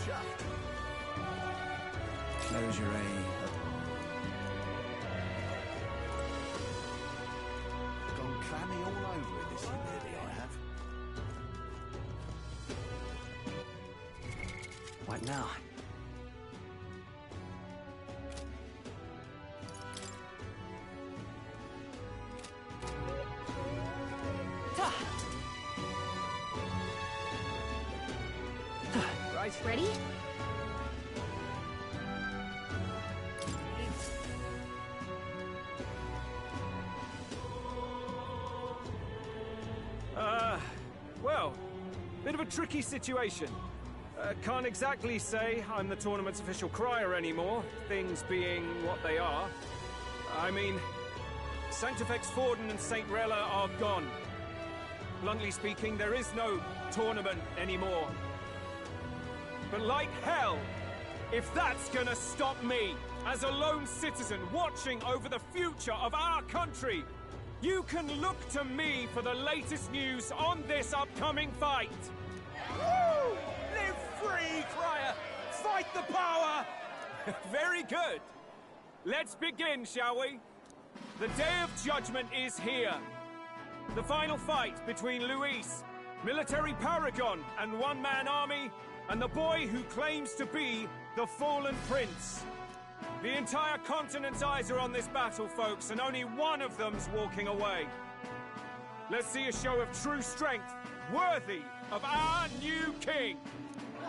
chuffed. Close your eye. Gone clammy all over in this humidity, I have. What now? Right. Ready? Well, bit of a tricky situation. Can't exactly say I'm the tournament's official crier anymore, things being what they are. I mean, Sanctifex Forden and St. Rella are gone. Bluntly speaking, there is no tournament anymore. But like hell, if that's gonna stop me, as a lone citizen watching over the future of our country, you can look to me for the latest news on this upcoming fight. Woo! Live free, Crier! Fight the power! Very good. Let's begin, shall we? The Day of Judgment is here. The final fight between Luis, military paragon and one-man army, and the boy who claims to be the Fallen Prince. The entire continent's eyes are on this battle, folks, and only one of them's walking away. Let's see a show of true strength, worthy of our new king.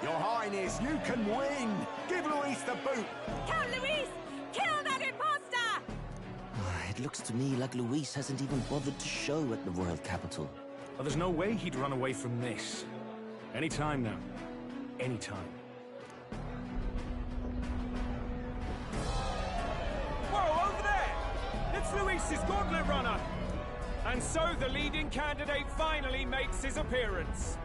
Your Highness, you can win! Give Luis the boot! Count Luis! Kill that imposter! It looks to me like Luis hasn't even bothered to show at the royal capital. Well, there's no way he'd run away from this. Any time now. Any time. Whoa, over there! It's Luis's gauntlet runner! And so the leading candidate finally makes his appearance.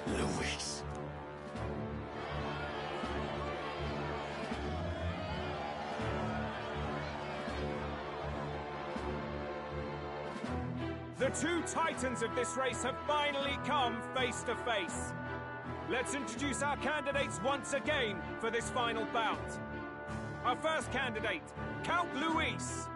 Luis. The two titans of this race have finally come face to face. Let's introduce our candidates once again for this final bout. Our first candidate, Count Luis.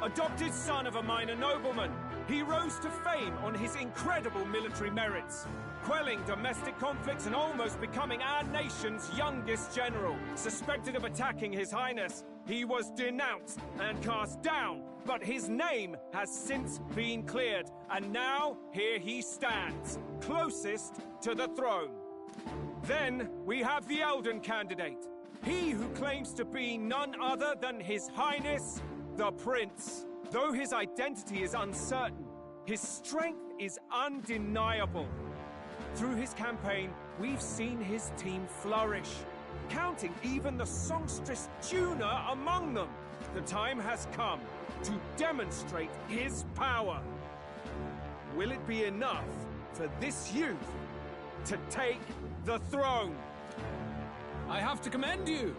Adopted son of a minor nobleman, he rose to fame on his incredible military merits, quelling domestic conflicts and almost becoming our nation's youngest general. Suspected of attacking His Highness, he was denounced and cast down, but his name has since been cleared, and now here he stands, closest to the throne. Then we have the Elden candidate, he who claims to be none other than His Highness, the Prince. Though his identity is uncertain, his strength is undeniable. Through his campaign, we've seen his team flourish, counting even the songstress Juna among them. The time has come to demonstrate his power. Will it be enough for this youth to take the throne? I have to commend you.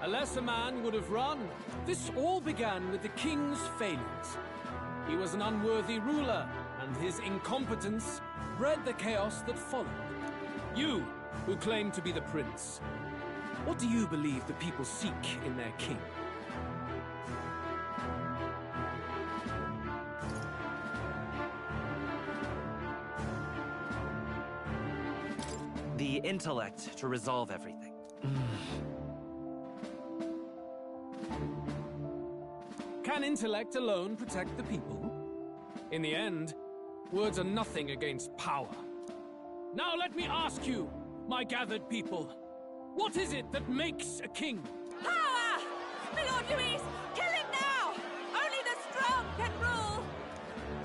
A lesser man would have run. This all began with the king's failings. He was an unworthy ruler, and his incompetence bred the chaos that followed. You, who claim to be the prince, what do you believe the people seek in their king? The intellect to resolve everything. Can intellect alone protect the people? In the end, words are nothing against power. Now let me ask you, my gathered people, what is it that makes a king? Power! My Lord Luis, kill him now! Only the strong can rule!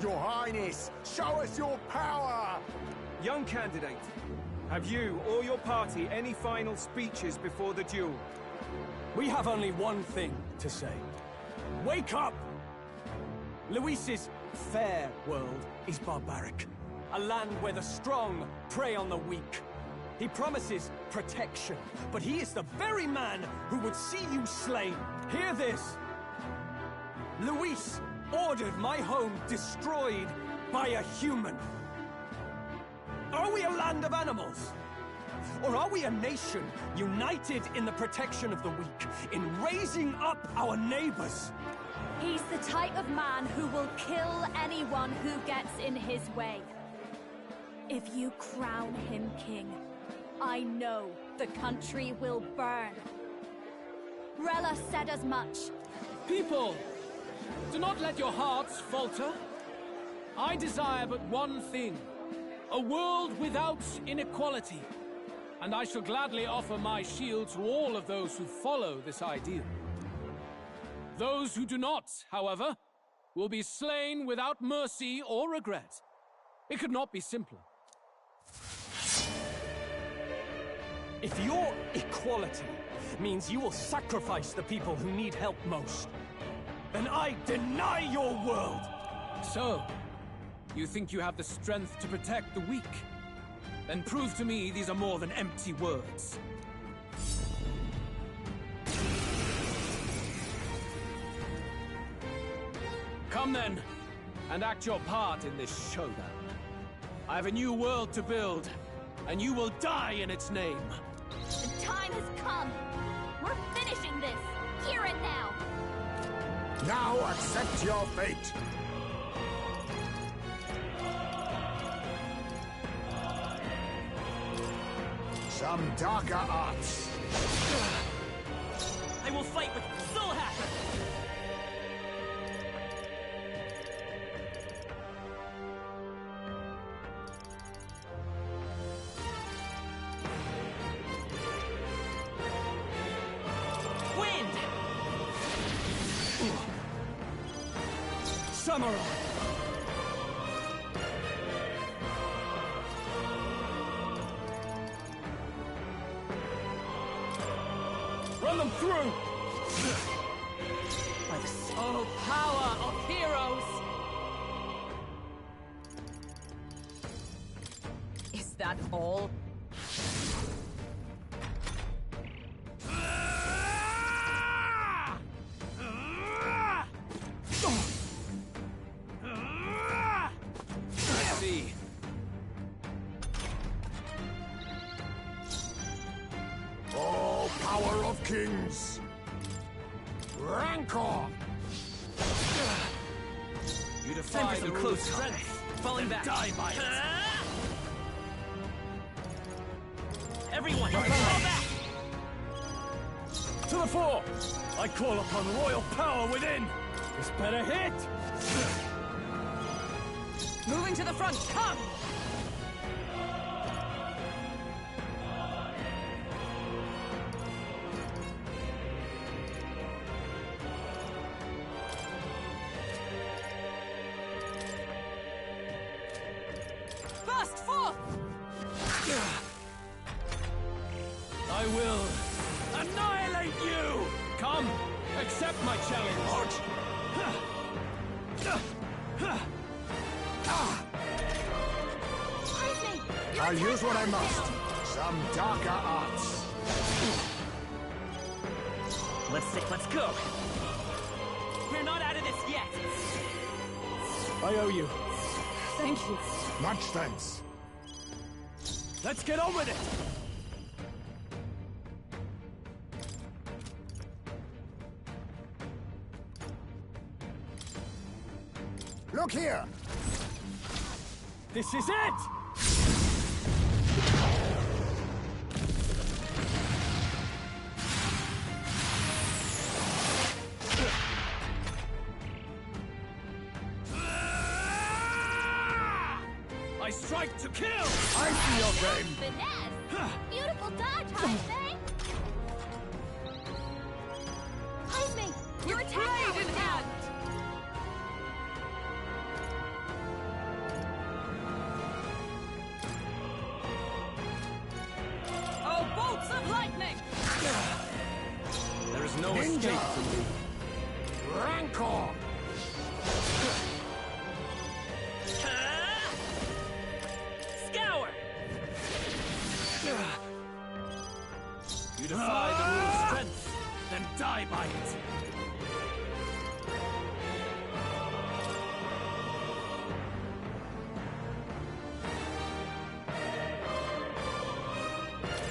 Your Highness, show us your power! Young candidate, have you or your party any final speeches before the duel? We have only one thing to say. Wake up! Luis's fair world is barbaric. A land where the strong prey on the weak. He promises protection, but he is the very man who would see you slain. Hear this. Luis ordered my home destroyed by a human. Are we a land of animals? Or are we a nation united in the protection of the weak, in raising up our neighbors? He's the type of man who will kill anyone who gets in his way. If you crown him king, I know the country will burn. Rella said as much. People, do not let your hearts falter. I desire but one thing, a world without inequality. And I shall gladly offer my shield to all of those who follow this ideal. Those who do not, however, will be slain without mercy or regret. It could not be simpler. If your equality means you will sacrifice the people who need help most, then I deny your world! So, you think you have the strength to protect the weak? Then prove to me these are more than empty words. Come then, and act your part in this showdown. I have a new world to build, and you will die in its name. The time has come. We're finishing this, here and now. Now accept your fate. Some darker arts. I will fight with Zulhak! Wind! Samurai! Run them through! By the Oh, power of heroes! Is that all? I see. Oh, power of kings! Rancor! You Time defy for the some close close strength. strength. Falling back. Die by it. Everyone, fall back! To the fore! I call upon royal power within! This better hit! Moving to the front, come! Burst forth! I will annihilate you! Come, accept my challenge! I'll use what I must. Some darker arts. Let's go! We're not out of this yet! I owe you. Thank you. Much thanks. Let's get on with it! Look here! This is it! I strike to kill! I see your game! Finesse! Beautiful dodge, Jaime! Jaime, your attack in hand! Oh, bolts of lightning! There is no Ninja! escape from me. Rancor! die by it.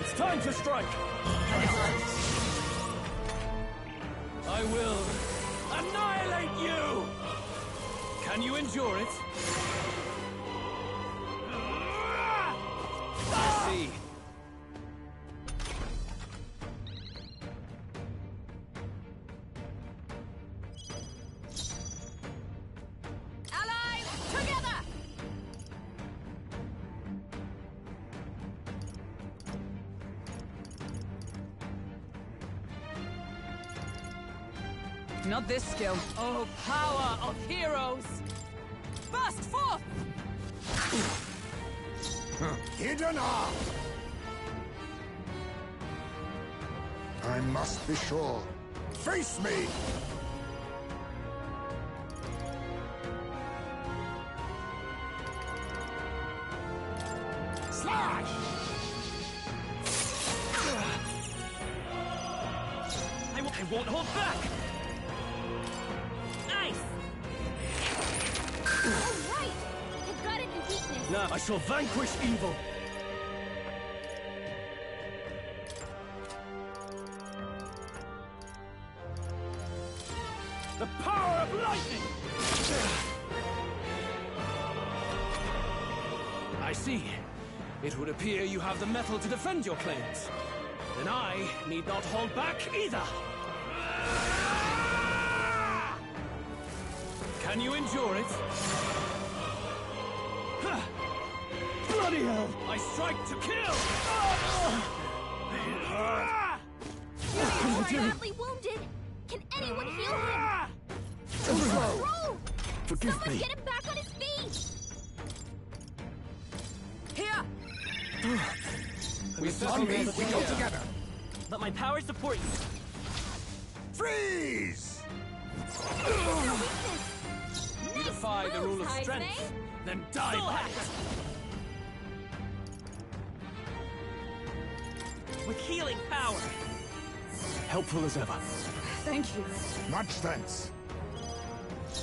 It's time to strike! I will annihilate you! Can you endure it? I see. Allies, together! Not this skill. Oh, power of heroes! Burst forth! Hidden art! I must be sure. Face me! Slash! I won't hold back! Nice! All right! You've got it in weakness. Now I shall vanquish evil! The power of lightning! I see. It would appear you have the metal to defend your claims. Then I need not hold back either. Can you endure it? Bloody hell! I strike to kill! He's badly wounded. Can anyone heal him? Roll! Forgive Someone me. get him back on his feet! Here! We settle On me, this we go here. together! Let my power support you. Freeze! You defy the rule of strength, then die Soul by Hacker! it. With healing power! Helpful as ever. Thank you. Much thanks.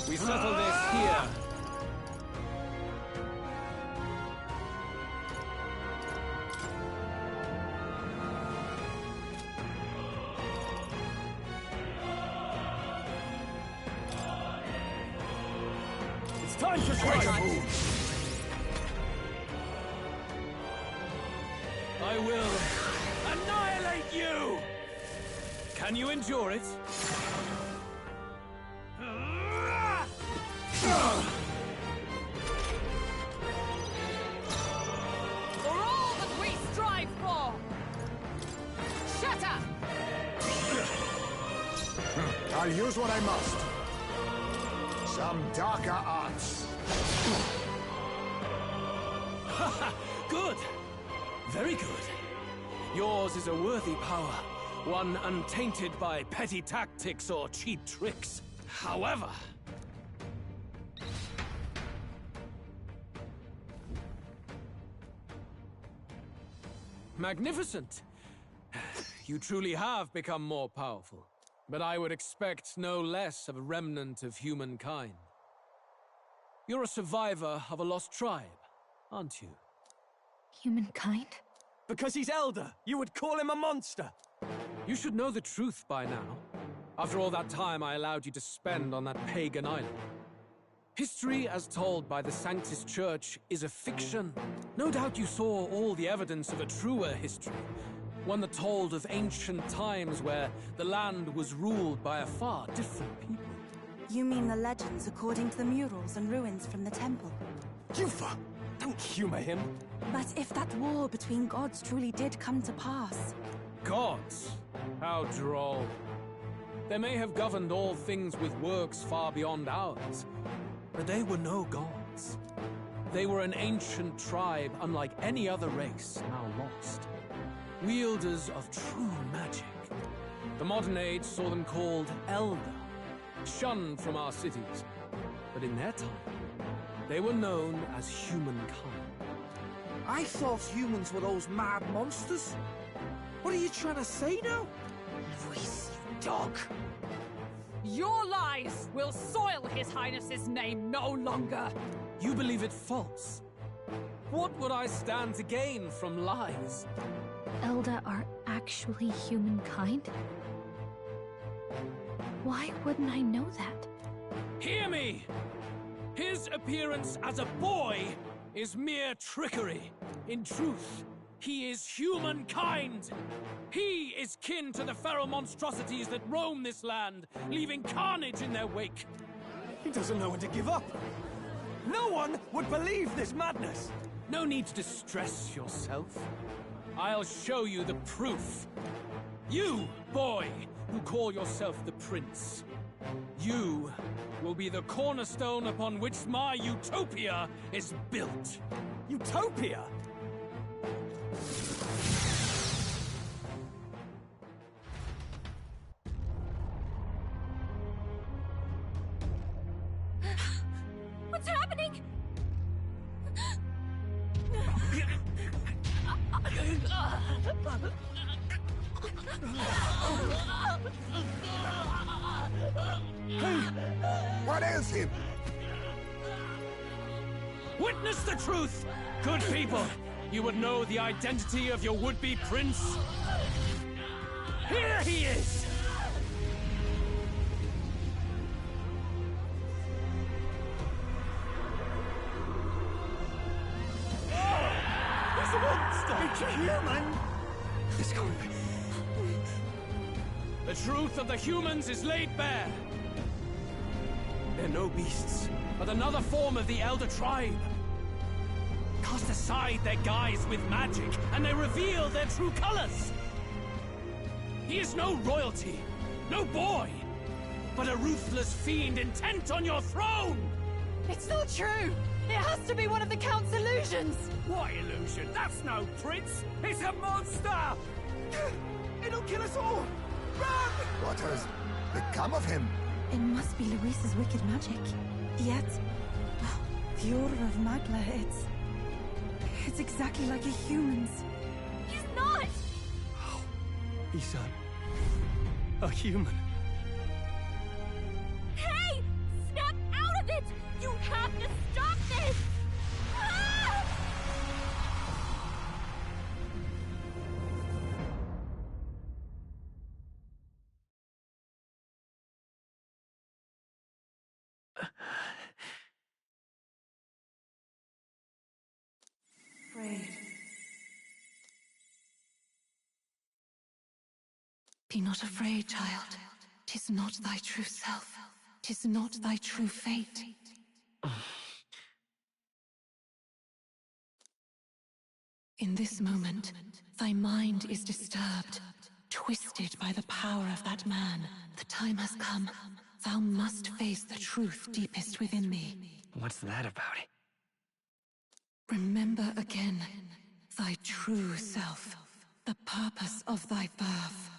We settle this here. It's time to Way strike! to move! I will annihilate you! Can you endure it? For all that we strive for! Shatter! I'll use what I must. Some darker arts. Good. Very good. Yours is a worthy power, one untainted by petty tactics or cheap tricks. However... Magnificent! You truly have become more powerful. But I would expect no less of a remnant of humankind. You're a survivor of a lost tribe, aren't you? Humankind? Because he's elder, you would call him a monster! You should know the truth by now. After all that time I allowed you to spend on that pagan island. History as told by the Sanctus Church is a fiction. No doubt you saw all the evidence of a truer history. One that told of ancient times where the land was ruled by a far different people. You mean the legends according to the murals and ruins from the temple? Yufa! Don't humor him! But if that war between gods truly did come to pass... Gods? How droll. They may have governed all things with works far beyond ours, but they were no gods. They were an ancient tribe unlike any other race now lost. Wielders of true magic. The modern age saw them called Elder, shunned from our cities. But in their time, they were known as humankind. I thought humans were those mad monsters. What are you trying to say now? Luis, dog! Your lies will soil His Highness's name no longer. You believe it false? What would I stand to gain from lies? Elder are actually humankind? Why wouldn't I know that? Hear me! His appearance as a boy is mere trickery. In truth, he is humankind! He is kin to the feral monstrosities that roam this land, leaving carnage in their wake. He doesn't know when to give up. No one would believe this madness. No need to distress yourself. I'll show you the proof. You, boy, who call yourself the Prince. You will be the cornerstone upon which my utopia is built. Utopia? What's happening? What ails him? Witness the truth! Good people, you would know the identity of your would-be prince. Here he is! He's a monster! It's a human! This can't be. The truth of the humans is laid bare. They're no beasts, but another form of the Elder Tribe. Cast aside their guise with magic, and they reveal their true colors. He is no royalty, no boy, but a ruthless fiend intent on your throne! It's not true! It has to be one of the Count's illusions! What illusion? That's no prince! It's a monster! It'll kill us all! Run! What has become of him? It must be Luis's wicked magic. Yet, the Order of Magla, it's exactly like a human's. He's not! He's a human. Hey! Snap out of it! You have to stop this! Ah! Afraid. Be not afraid, child. 'Tis not thy true self. 'Tis not thy true fate. In this moment, thy mind is disturbed, twisted by the power of that man. The time has come. Thou must face the truth deepest within thee. What's that about? Remember again thy true self, the purpose of thy birth.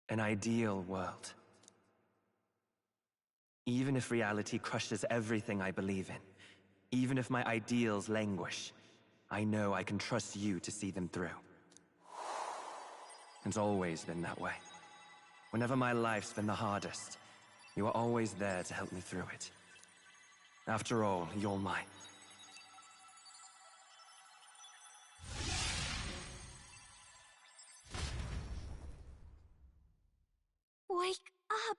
An ideal world. Even if reality crushes everything I believe in, even if my ideals languish, I know I can trust you to see them through. It's always been that way. Whenever my life's been the hardest, you are always there to help me through it. After all, you're mine. Wake up!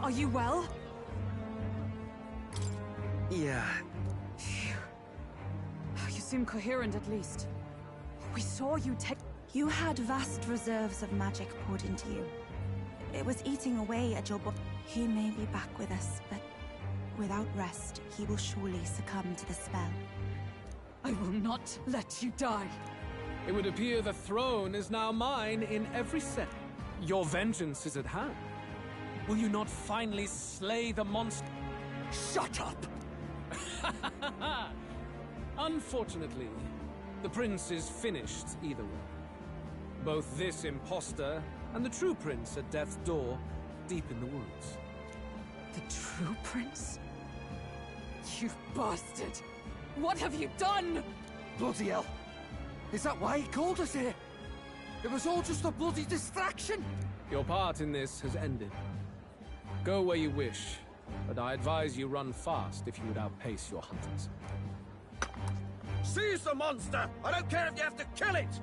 Are you well? Yeah. You seem coherent at least. We saw you take... You had vast reserves of magic poured into you. It was eating away at your body. He may be back with us, but without rest, he will surely succumb to the spell. I will not let you die. It would appear the throne is now mine in every sense. Your vengeance is at hand. Will you not finally slay the monster? Shut up! Unfortunately, the prince is finished either way. Both this imposter and the true prince at death's door deep in the woods. The true prince? You bastard! What have you done? Bloody hell! Is that why he called us here? It was all just a bloody distraction! Your part in this has ended. Go where you wish, but I advise you run fast if you would outpace your hunters. Seize the monster! I don't care if you have to kill it!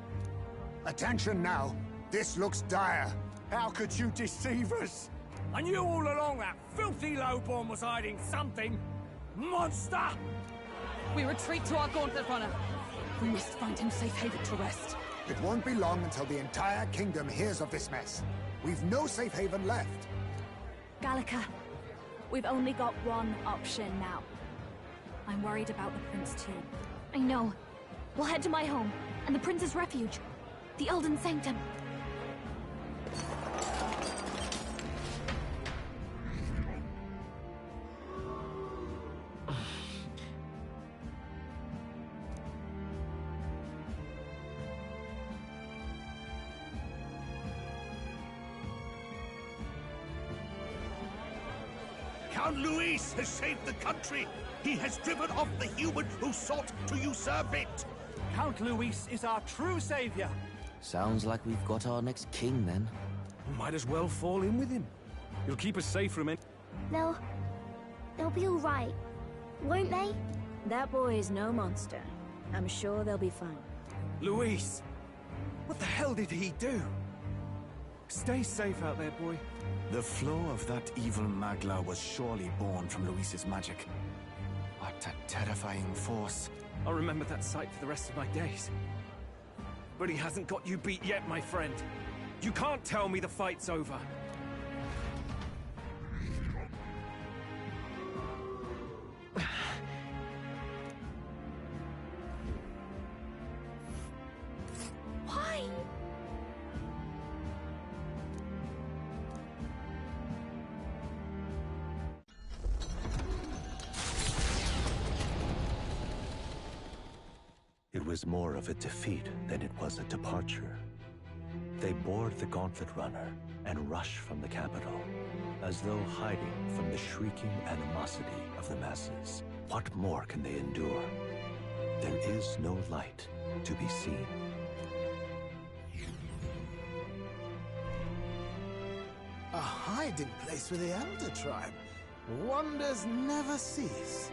Attention now. This looks dire. How could you deceive us? I knew all along that filthy lowborn was hiding something! Monster! We retreat to our gauntlet runner. We must find him safe haven to rest. It won't be long until the entire kingdom hears of this mess. We've no safe haven left. Gallica, we've only got one option now. I'm worried about the prince too. I know. We'll head to my home, and the prince's refuge. The Elden Sanctum. Count Luis has saved the country! He has driven off the human who sought to usurp it! Count Luis is our true savior! Sounds like we've got our next king, then. Might as well fall in with him. He'll keep us safe from it. They'll be all right, won't they? That boy is no monster. I'm sure they'll be fine. Luis! What the hell did he do? Stay safe out there, boy. The flow of that evil Magla was surely born from Luis's magic. What a terrifying force. I'll remember that sight for the rest of my days. But he hasn't got you beat yet, my friend. You can't tell me the fight's over. Why? It was more of a defeat than it was a departure. They board the Gauntlet Runner and rush from the capital, as though hiding from the shrieking animosity of the masses. What more can they endure? There is no light to be seen. A hiding place for the Elder Tribe. Wonders never cease.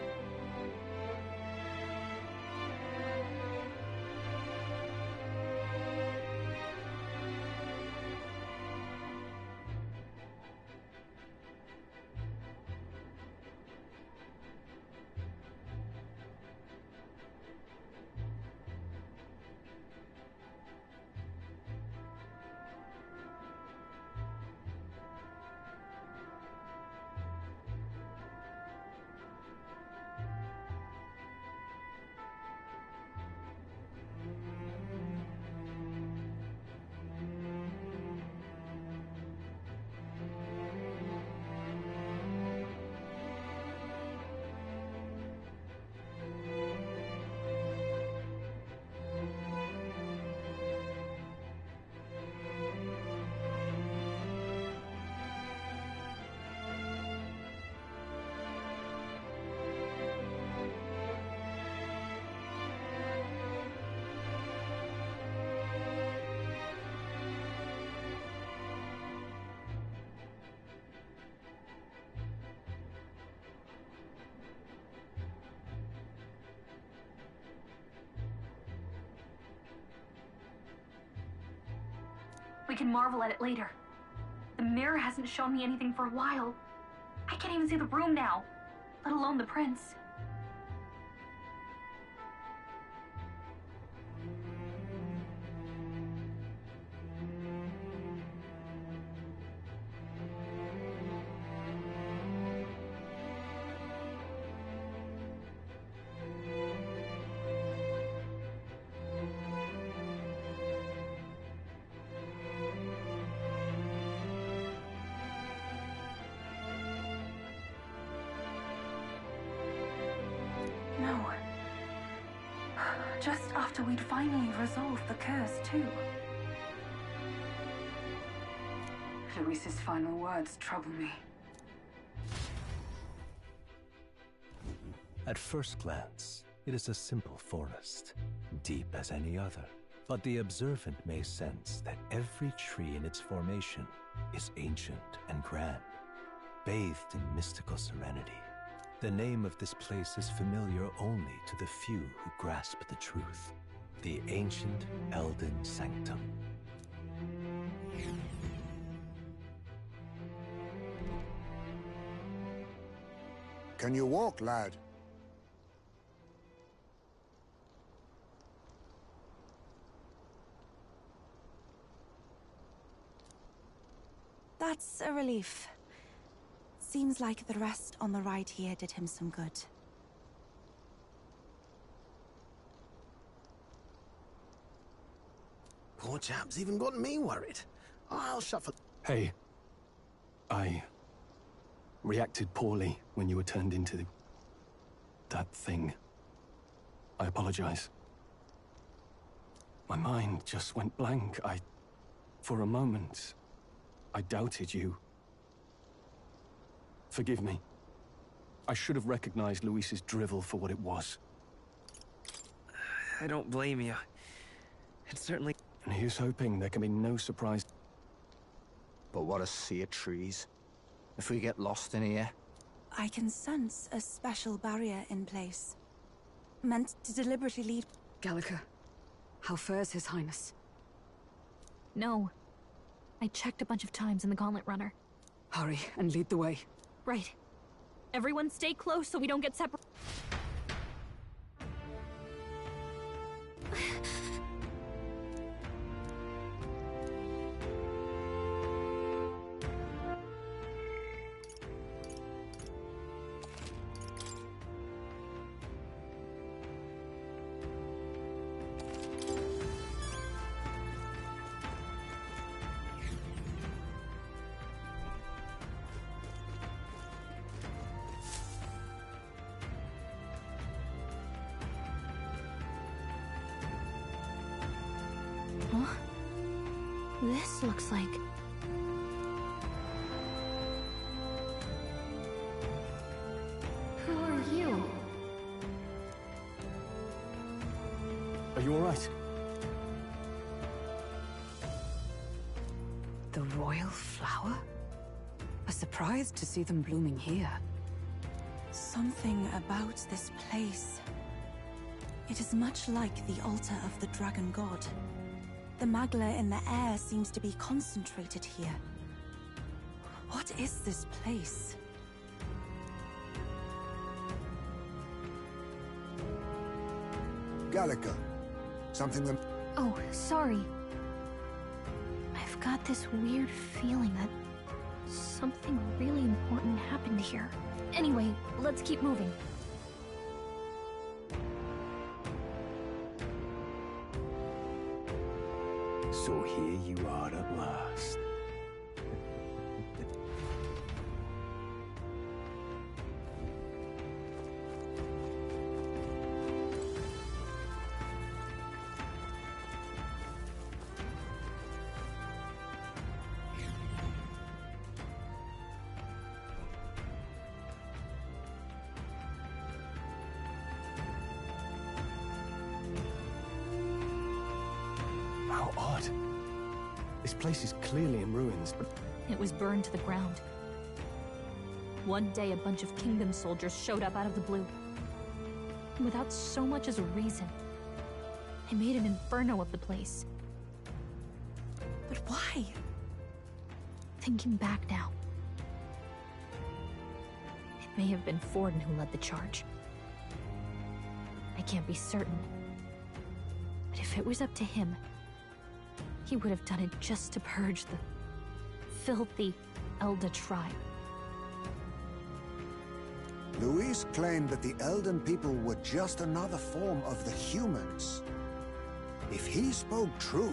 We can marvel at it later. The mirror hasn't shown me anything for a while. I can't even see the room now, let alone the prince. No. Just after we'd finally resolved the curse, too. Luis's final words trouble me. At first glance, it is a simple forest, deep as any other. But the observant may sense that every tree in its formation is ancient and grand, bathed in mystical serenity. The name of this place is familiar only to the few who grasp the truth. The ancient Elden Sanctum. Can you walk, lad? That's a relief. Seems like the rest on the ride here did him some good. Poor chap's even gotten me worried. I'll shuffle. Hey. I reacted poorly when you were turned into that thing. I apologize. My mind just went blank. For a moment, I doubted you. Forgive me. I should have recognized Luis's drivel for what it was. I don't blame you. It's certainly... And here's hoping there can be no surprise. But what a sea of trees. If we get lost in here... I can sense a special barrier in place. Meant to deliberately lead... Gallica, how fares His Highness? No. I checked a bunch of times in the Gauntlet Runner. Hurry and lead the way. Right. Everyone stay close so we don't get separated. Huh? This looks like... Who are you? Are you all right? The royal flower? A surprise to see them blooming here. Something about this place. It is much like the altar of the dragon god. The magla in the air seems to be concentrated here. What is this place? Gallica. Something that... Oh, sorry. I've got this weird feeling that something really important happened here. Anyway, let's keep moving. So here you are at last. How odd. This place is clearly in ruins, but... It was burned to the ground. One day, a bunch of Kingdom soldiers showed up out of the blue. Without so much as a reason. They made an inferno of the place. But why? Thinking back now. It may have been Forden who led the charge. I can't be certain. But if it was up to him, he would have done it just to purge the filthy Elda tribe. Luis claimed that the Elden people were just another form of the humans. If he spoke true...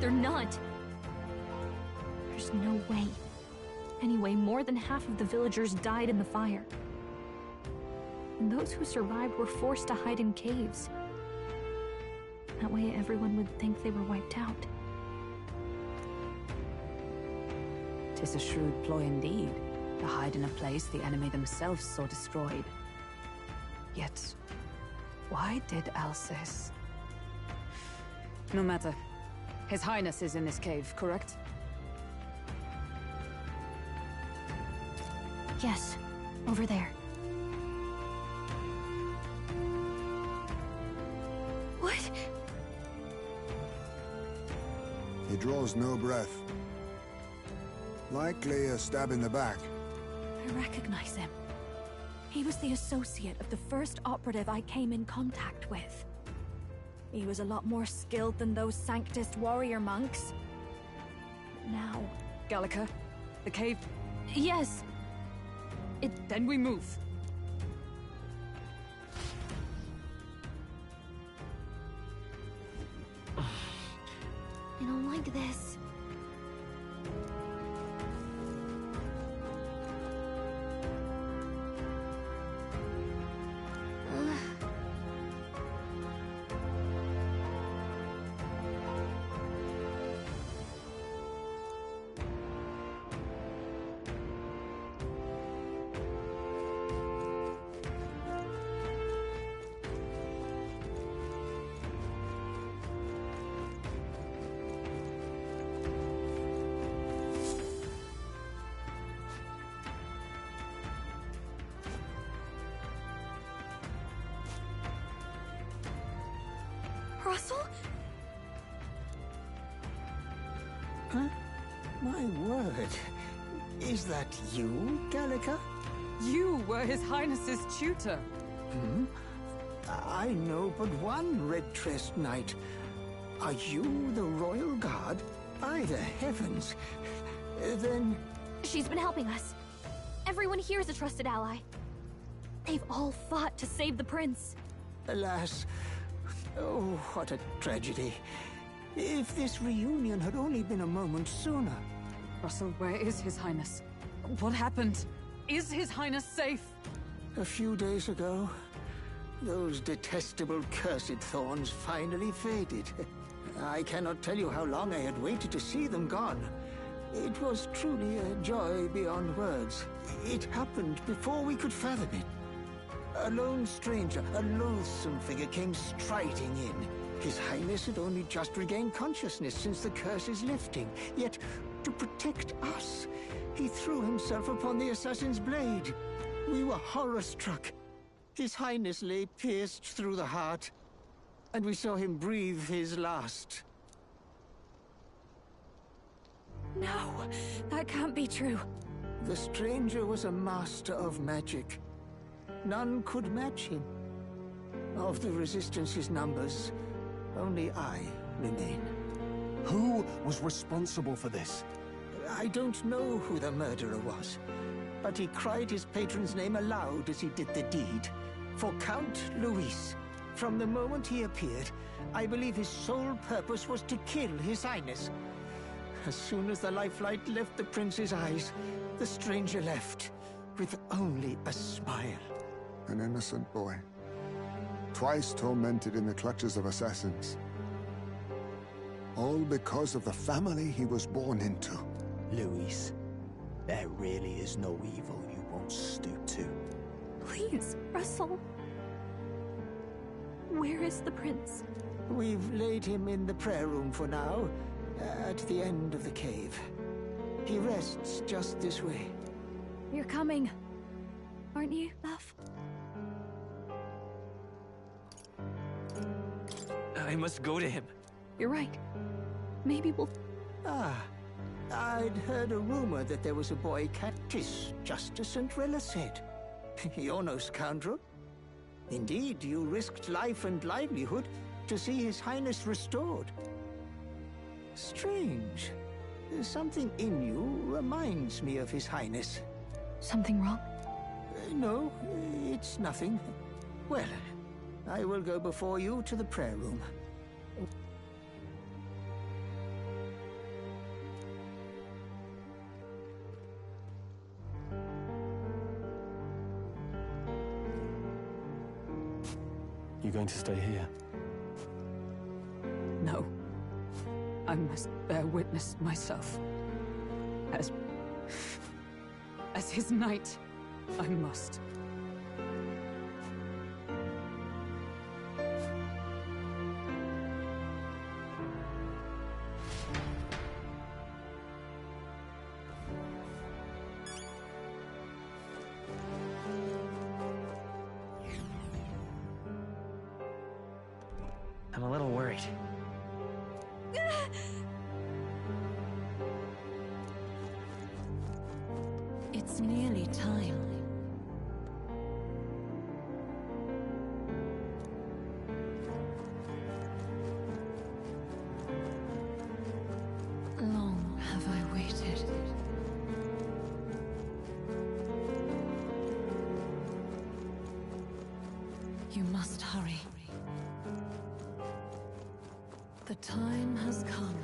They're not. There's no way. Anyway, more than half of the villagers died in the fire. And those who survived were forced to hide in caves. That way everyone would think they were wiped out. 'Tis a shrewd ploy indeed, to hide in a place the enemy themselves saw destroyed. Yet, why did Alcest? No matter. His Highness is in this cave, correct? Yes, over there. What? He draws no breath. Likely a stab in the back. I recognize him. He was the associate of the first operative I came in contact with. He was a lot more skilled than those Sanctist warrior monks. But now... Gallica, the cave... Yes. Then we move. I don't like this. Russell? Huh? My word. Is that you, Gallica? You were His Highness's tutor. Hmm? I know but one red-tressed knight. Are you the Royal Guard? By the heavens. Then... She's been helping us. Everyone here is a trusted ally. They've all fought to save the prince. Alas. Oh, what a tragedy. If this reunion had only been a moment sooner. Russell, where is His Highness? What happened? Is His Highness safe? A few days ago, those detestable cursed thorns finally faded. I cannot tell you how long I had waited to see them gone. It was truly a joy beyond words. It happened before we could fathom it. A lone stranger, a loathsome figure came striding in. His Highness had only just regained consciousness since the curse's lifting. Yet, to protect us, he threw himself upon the assassin's blade. We were horror-struck. His Highness lay pierced through the heart, and we saw him breathe his last. No, that can't be true. The stranger was a master of magic. None could match him. Of the Resistance's numbers, only I remain. Who was responsible for this? I don't know who the murderer was, but he cried his patron's name aloud as he did the deed. For Count Luis. From the moment he appeared, I believe his sole purpose was to kill His Highness. As soon as the lifelight left the prince's eyes, the stranger left, with only a smile. An innocent boy. Twice tormented in the clutches of assassins. All because of the family he was born into. Luis, there really is no evil you won't stoop to. Please, Russell. Where is the prince? We've laid him in the prayer room for now, at the end of the cave. He rests just this way. You're coming, aren't you, love? I must go to him. You're right. Maybe we'll... Ah, I'd heard a rumor that there was a boy Cactus, just as Cinderella said. You're no scoundrel. Indeed, you risked life and livelihood to see His Highness restored. Strange. Something in you reminds me of His Highness. Something wrong? No, it's nothing. Well, I will go before you to the prayer room. You going to stay here? No. I must bear witness myself. As As his knight, I must. I'm a little worried. It's nearly time. Long have I waited. You must hurry. The time has come.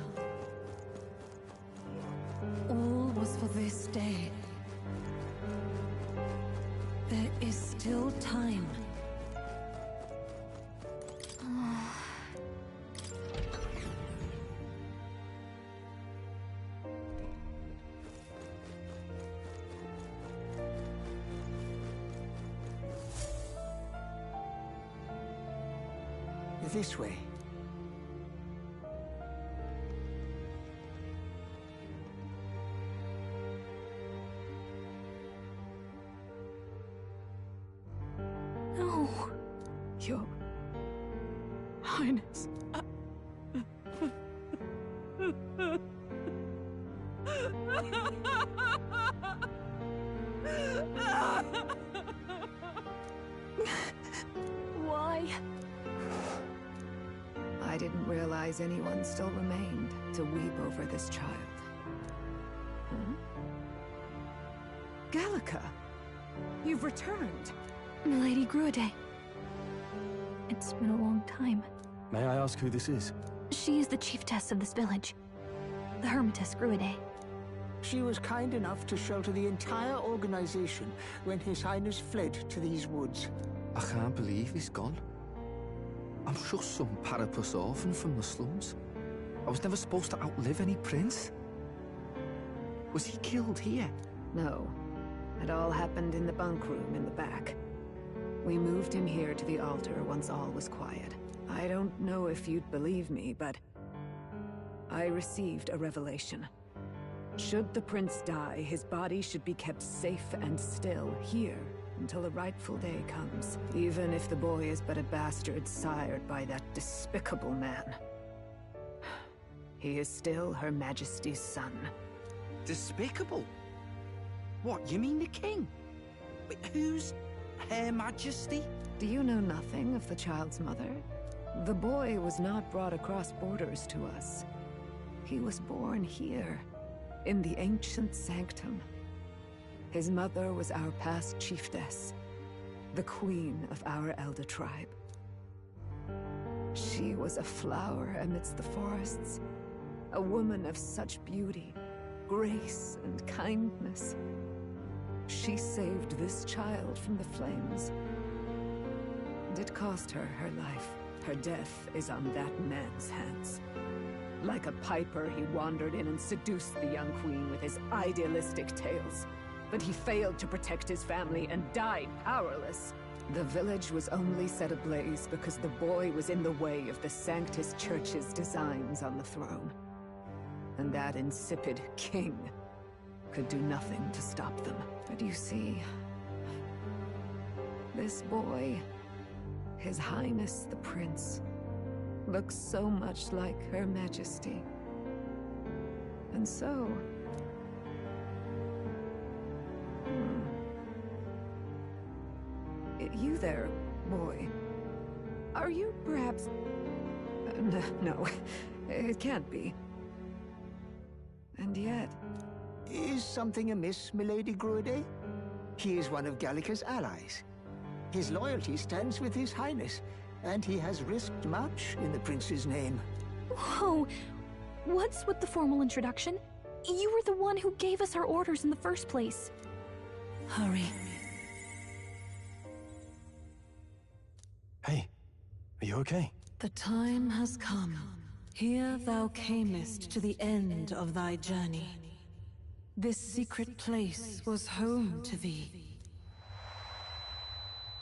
All was for this day. There is still time. This way. No. Your Highness. Why? I didn't realize anyone still remained to weep over this child. Hmm? Gallica, you've returned. Milady Gruade. It's been a long time. May I ask who this is? She is the chiefess of this village. The Hermitess Gruade. She was kind enough to shelter the entire organization when His Highness fled to these woods. I can't believe he's gone. I'm just some parapus orphan from the slums. I was never supposed to outlive any prince. Was he killed here? No. It all happened in the bunk room in the back. We moved him here to the altar once all was quiet. I don't know if you'd believe me, but I received a revelation. Should the prince die, his body should be kept safe and still here until the rightful day comes, even if the boy is but a bastard sired by that despicable man. He is still Her Majesty's son. Despicable? What, you mean the king? Wait, who's Her Majesty? Do you know nothing of the child's mother? The boy was not brought across borders to us. He was born here, in the ancient sanctum. His mother was our past chiefess, the queen of our elder tribe. She was a flower amidst the forests, a woman of such beauty, grace, and kindness. She saved this child from the flames. And it cost her her life. Her death is on that man's hands. Like a piper, he wandered in and seduced the young queen with his idealistic tales. But he failed to protect his family and died powerless. The village was only set ablaze because the boy was in the way of the Sanctus Church's designs on the throne. And that insipid king could do nothing to stop them. But you see, this boy, His Highness the Prince, looks so much like Her Majesty. And so... You there, boy. Are you perhaps... no, it can't be. And yet... Is something amiss, Milady Gruade? He is one of Gallica's allies. His loyalty stands with His Highness, and he has risked much in the prince's name. Whoa! What's with the formal introduction? You were the one who gave us our orders in the first place. Hurry. Hey, are you okay? The time has come. Here thou camest to the end of thy journey. This secret place was home to thee.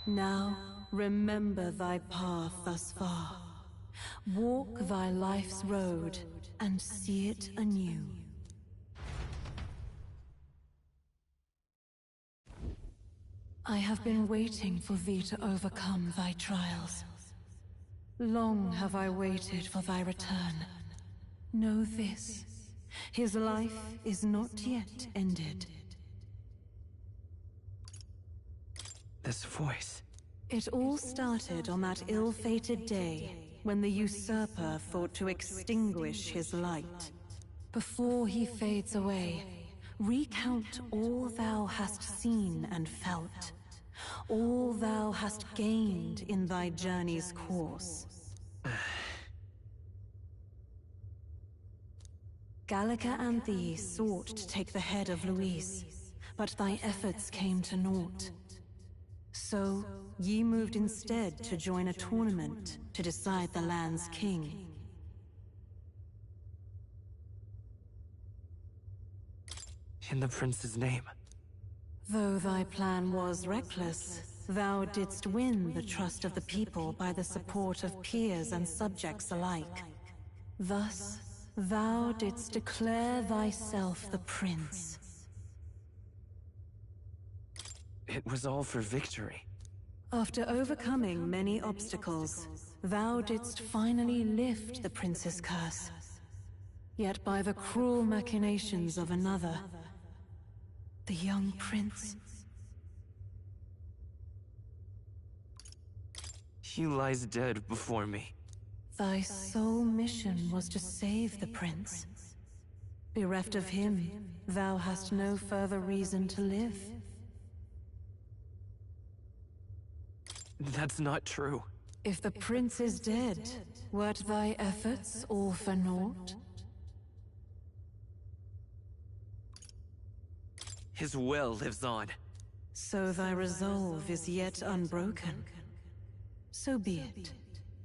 Now, remember thy path thus far. Walk thy life's road, and see it anew. I have been waiting for thee to overcome thy trials. Long have I waited for thy return. Know this, his life is not yet ended. This voice... It all started on that ill-fated day when the usurper thought to extinguish his light. Before he fades away, recount all thou hast seen and felt, all thou hast gained in thy journey's course. Gallica and thee sought to take the head of Luis, but thy efforts came to naught. So, ye moved instead to join a tournament to decide the land's king. In the prince's name. Though thy plan was reckless, thou didst win the trust of the people by the support of peers and subjects alike. Thus, thou didst declare thyself the prince. It was all for victory. After overcoming many obstacles, thou didst finally lift the prince's curse. Yet by the cruel machinations of another, the young prince... He lies dead before me. Thy sole mission was to save the prince. Bereft of him, thou hast no further reason to live. That's not true. If the prince is dead, wert thy efforts all for naught? His will lives on. So thy resolve is yet unbroken. So be it.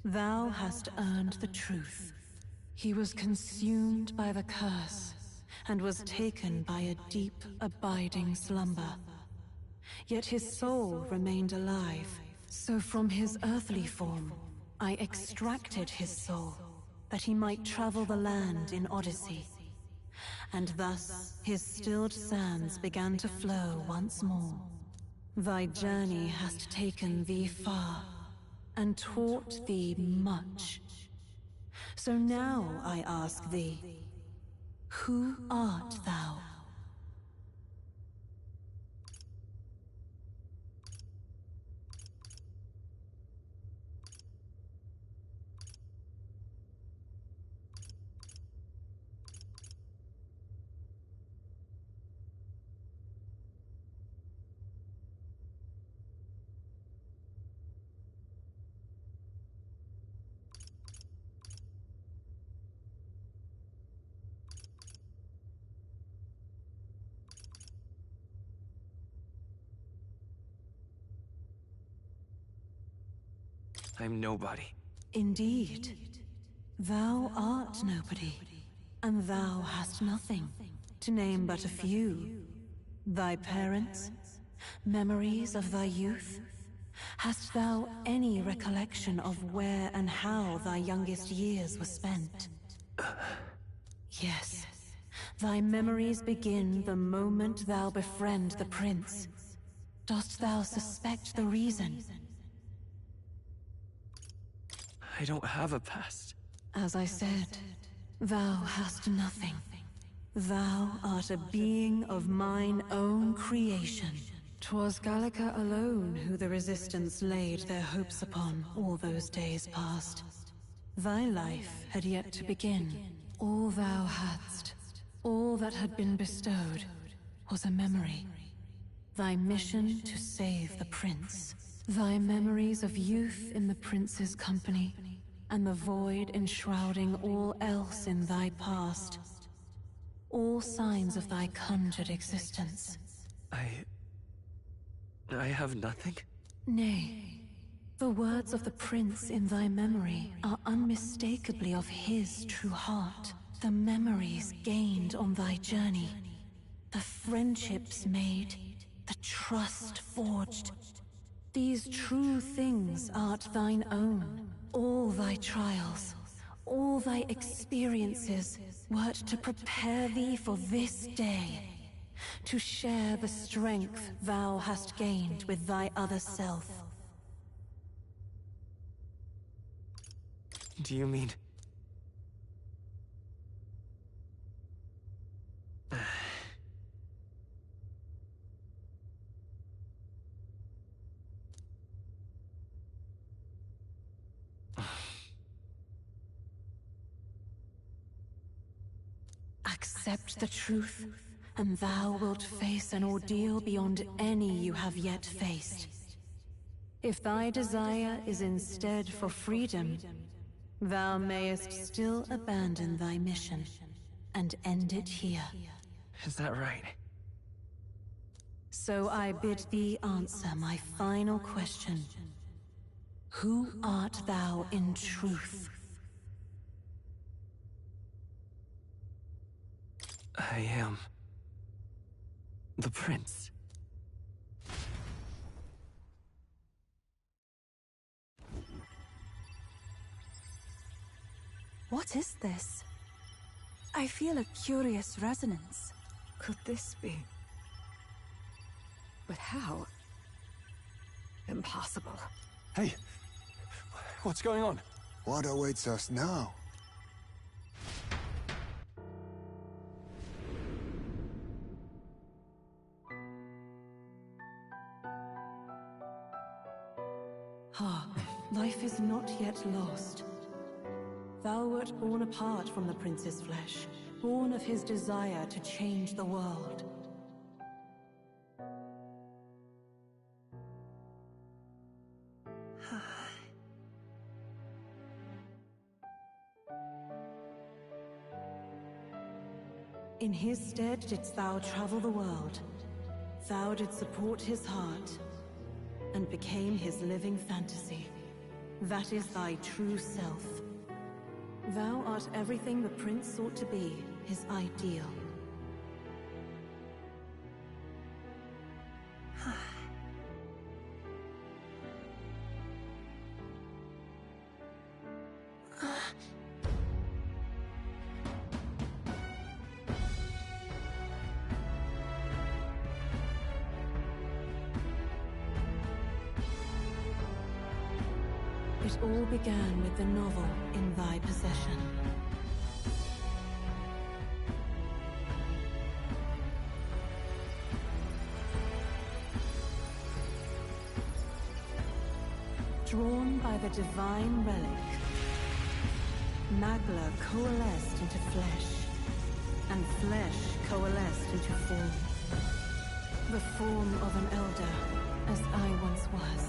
Thou hast earned the truth. He was consumed by the curse, and was taken by a deep, abiding slumber. Yet his soul remained alive. So from his earthly form, I extracted his soul, that he might travel the land in Odyssey. And thus, his stilled sands began to flow once more. Thy journey hast taken thee far, and taught thee much. So now I ask thee, who art thou? I'm nobody. Indeed. Thou art nobody, and thou hast nothing, to name but a few. Thy parents, memories of thy youth? Hast thou any recollection of where and how thy youngest years were spent? Yes. Thy memories begin the moment thou befriend the prince. Dost thou suspect the reason? I don't have a past. As I said, thou hast nothing. Thou art a being of mine own creation. 'Twas Gallica alone who the Resistance laid their hopes upon all those days past. Thy life had yet to begin. All thou hadst, all that had been bestowed, was a memory. Thy mission to save the prince. Thy memories of youth in the prince's company, and the void enshrouding all else in thy past. All signs of thy conjured existence. I have nothing? Nay. The words of the prince in thy memory are unmistakably of his true heart. The memories gained on thy journey. The friendships made, the trust forged. These true things art thine own. All thy trials, all thy experiences, wert to prepare thee for this day. To share the strength thou hast gained with thy other self. Do you mean... Accept the truth, and thou wilt face an ordeal beyond any you have yet faced. If thy desire is instead for freedom, thou mayest still abandon thy mission, and end it here. Is that right? So I bid thee answer my final question. Who art thou in truth? I am... the prince. What is this? I feel a curious resonance. Could this be? But how? Impossible. Hey! What's going on? What awaits us now? Hark, life is not yet lost. Thou wert born apart from the prince's flesh, born of his desire to change the world. In his stead didst thou travel the world. Thou didst support his heart, and became his living fantasy. That is thy true self. Thou art everything the prince sought to be, his ideal. It all began with the novel in thy possession. Drawn by the divine relic, Magla coalesced into flesh, and flesh coalesced into form. The form of an elder, as I once was.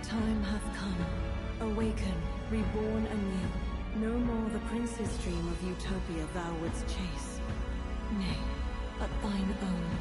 Time hath come. Awaken, reborn anew. No more the prince's dream of utopia thou wouldst chase. Nay, but thine own.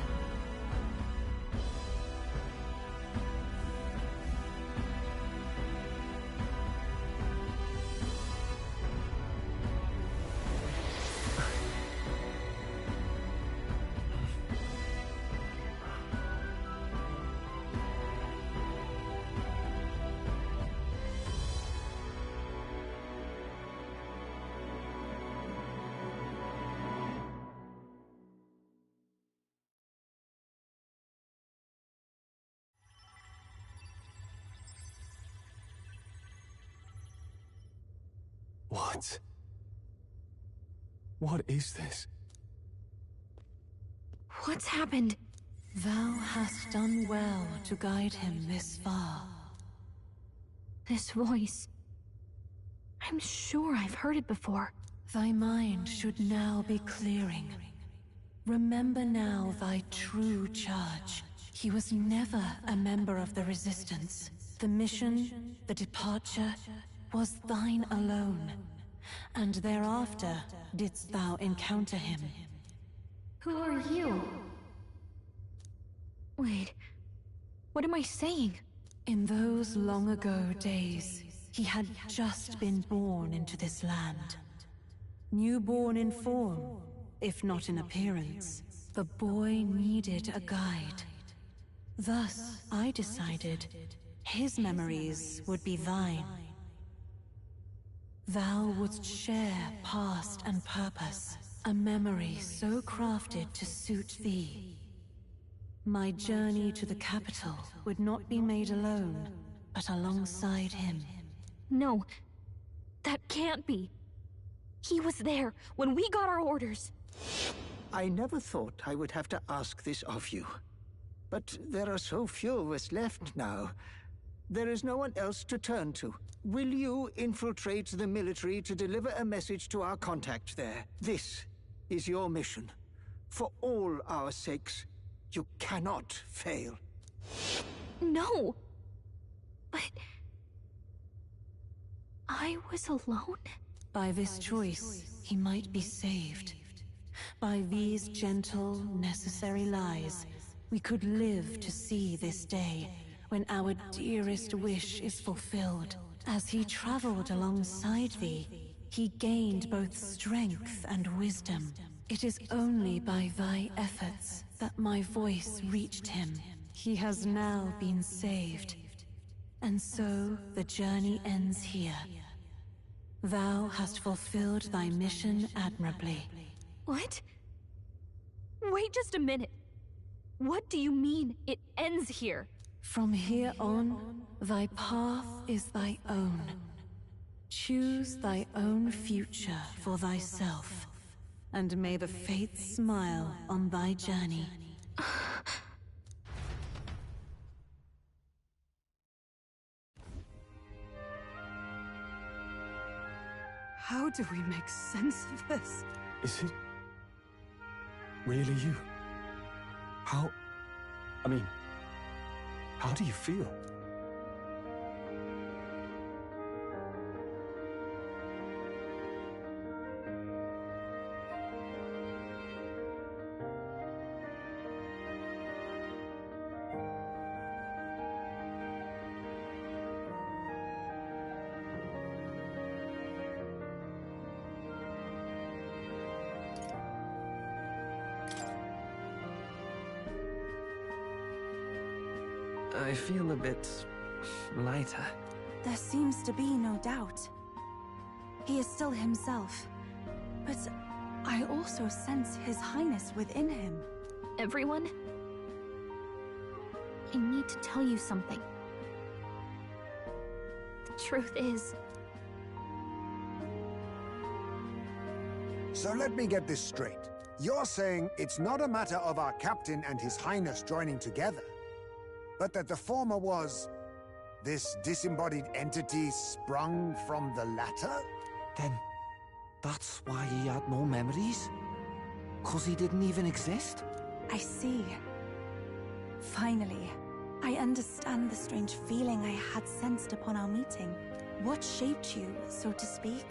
What? What is this? What's happened? Thou hast done well to guide him this far. This voice... I'm sure I've heard it before. Thy mind should now be clearing. Remember now thy true charge. He was never a member of the Resistance. The mission, the departure, was thine alone. And thereafter didst thou encounter him. Who are you? Wait, what am I saying? In those long ago days, he had just been born into this land. Newborn in form, if not in appearance, the boy needed a guide. Thus, I decided his memories would be thine. Thou wouldst share past and purpose, a memory so crafted to suit thee. My journey to the capital would not be made alone, but alongside him. No, that can't be. He was there when we got our orders. I never thought I would have to ask this of you. But there are so few of us left now. There is no one else to turn to. Will you infiltrate the military to deliver a message to our contact there? This is your mission. For all our sakes, you cannot fail. No! But... I was alone? By this choice, he might be saved. By these gentle, necessary lies, we could live to see this day, when our dearest wish is fulfilled. As he traveled alongside thee, he gained both strength and wisdom. It is only by thy efforts that my voice reached him. He has now been saved. And so the journey ends here. Thou hast fulfilled thy mission admirably. What? Wait just a minute. What do you mean, it ends here? From here on, thy path is thy own. Choose thy own future for thyself, and may the fates smile on thy journey. How do we make sense of this? Is it really you? How do you feel? I feel a bit lighter. There seems to be no doubt. He is still himself. But I also sense His Highness within him. Everyone? I need to tell you something. The truth is... So let me get this straight. You're saying it's not a matter of our captain and His Highness joining together, but that the former was this disembodied entity sprung from the latter? Then that's why he had no memories? 'Cause he didn't even exist? I see. Finally, I understand the strange feeling I had sensed upon our meeting. What shaped you, so to speak,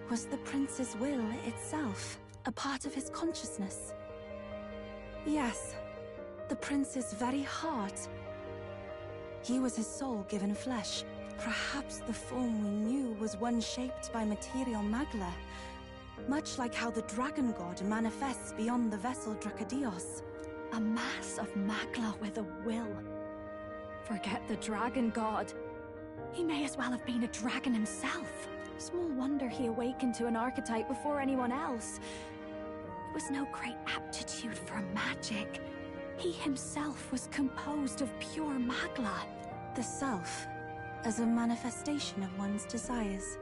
was the prince's will itself, a part of his consciousness. Yes, the prince's very heart. He was his soul given flesh. Perhaps the form we knew was one shaped by material Magla, much like how the dragon god manifests beyond the vessel Dracadios. A mass of Magla with a will. Forget the dragon god. He may as well have been a dragon himself. Small wonder he awakened to an archetype before anyone else. It was no great aptitude for magic. He himself was composed of pure Magla. The self, as a manifestation of one's desires.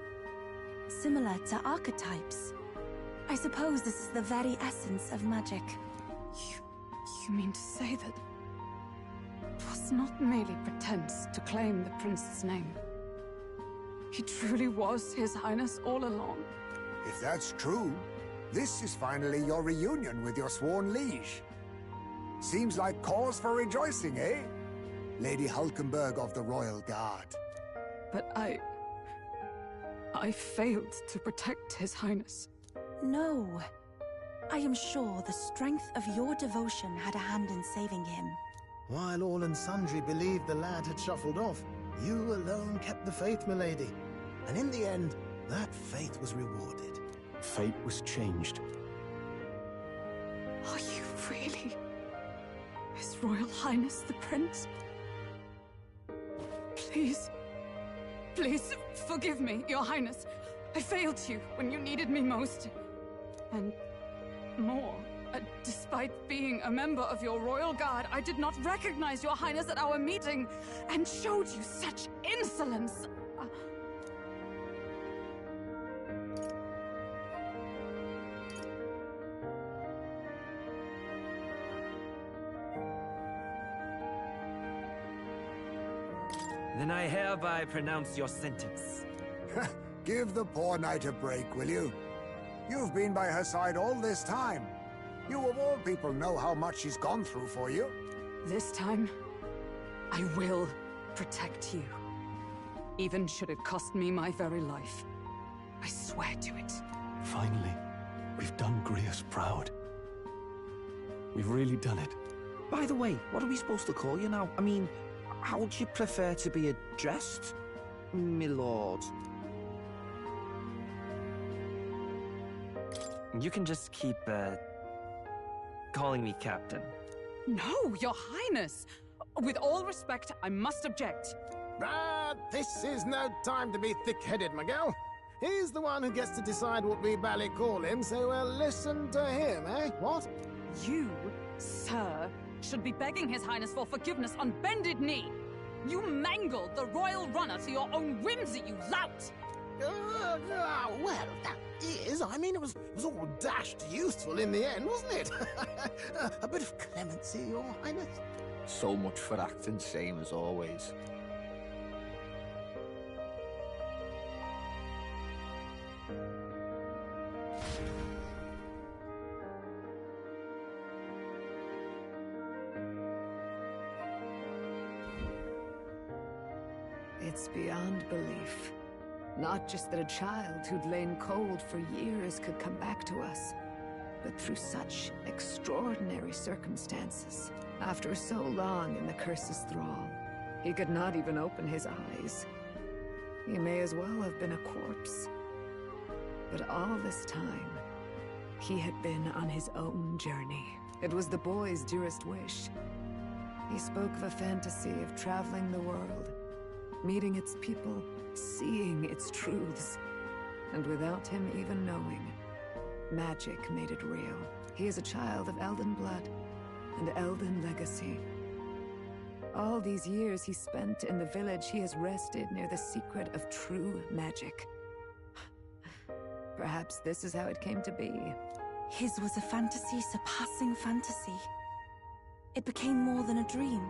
Similar to archetypes. I suppose this is the very essence of magic. You mean to say that it was not merely pretense to claim the prince's name? He truly was His Highness all along? If that's true, this is finally your reunion with your sworn liege. Seems like cause for rejoicing, eh? Lady Hulkenberg of the Royal Guard. But I failed to protect His Highness. No. I am sure the strength of your devotion had a hand in saving him. While all and sundry believed the lad had shuffled off, you alone kept the faith, milady. And in the end, that faith was rewarded. Fate was changed. Are you really His Royal Highness the Prince? Please, please forgive me, Your Highness. I failed you when you needed me most. And more, despite being a member of your Royal Guard, I did not recognize Your Highness at our meeting and showed you such insolence. Then I hereby pronounce your sentence. Give the poor knight a break, will you? You've been by her side all this time. You of all people know how much she's gone through for you. This time, I will protect you. Even should it cost me my very life. I swear to it. Finally, we've done Grius proud. We've really done it. By the way, what are we supposed to call you now? I mean, how would you prefer to be addressed, my lord? You can just keep, calling me Captain. No, Your Highness! With all respect, I must object. This is no time to be thick-headed, Miguel. He's the one who gets to decide what we bally call him, so we'll listen to him, eh? What? You, sir, should be begging His Highness for forgiveness on bended knee. You mangled the royal runner to your own whimsy, you lout! Well, that is, I mean, it was all dashed useful in the end, wasn't it? A bit of clemency, Your Highness. So much for acting same as always. It's beyond belief. Not just that a child who'd lain cold for years could come back to us, but through such extraordinary circumstances. After so long in the curse's thrall, he could not even open his eyes. He may as well have been a corpse. But all this time, he had been on his own journey. It was the boy's dearest wish. He spoke of a fantasy of traveling the world, meeting its people, seeing its truths. And without him even knowing, magic made it real. He is a child of Elden blood and Elden legacy. All these years he spent in the village, he has rested near the secret of true magic. Perhaps this is how it came to be. His was a fantasy surpassing fantasy. It became more than a dream,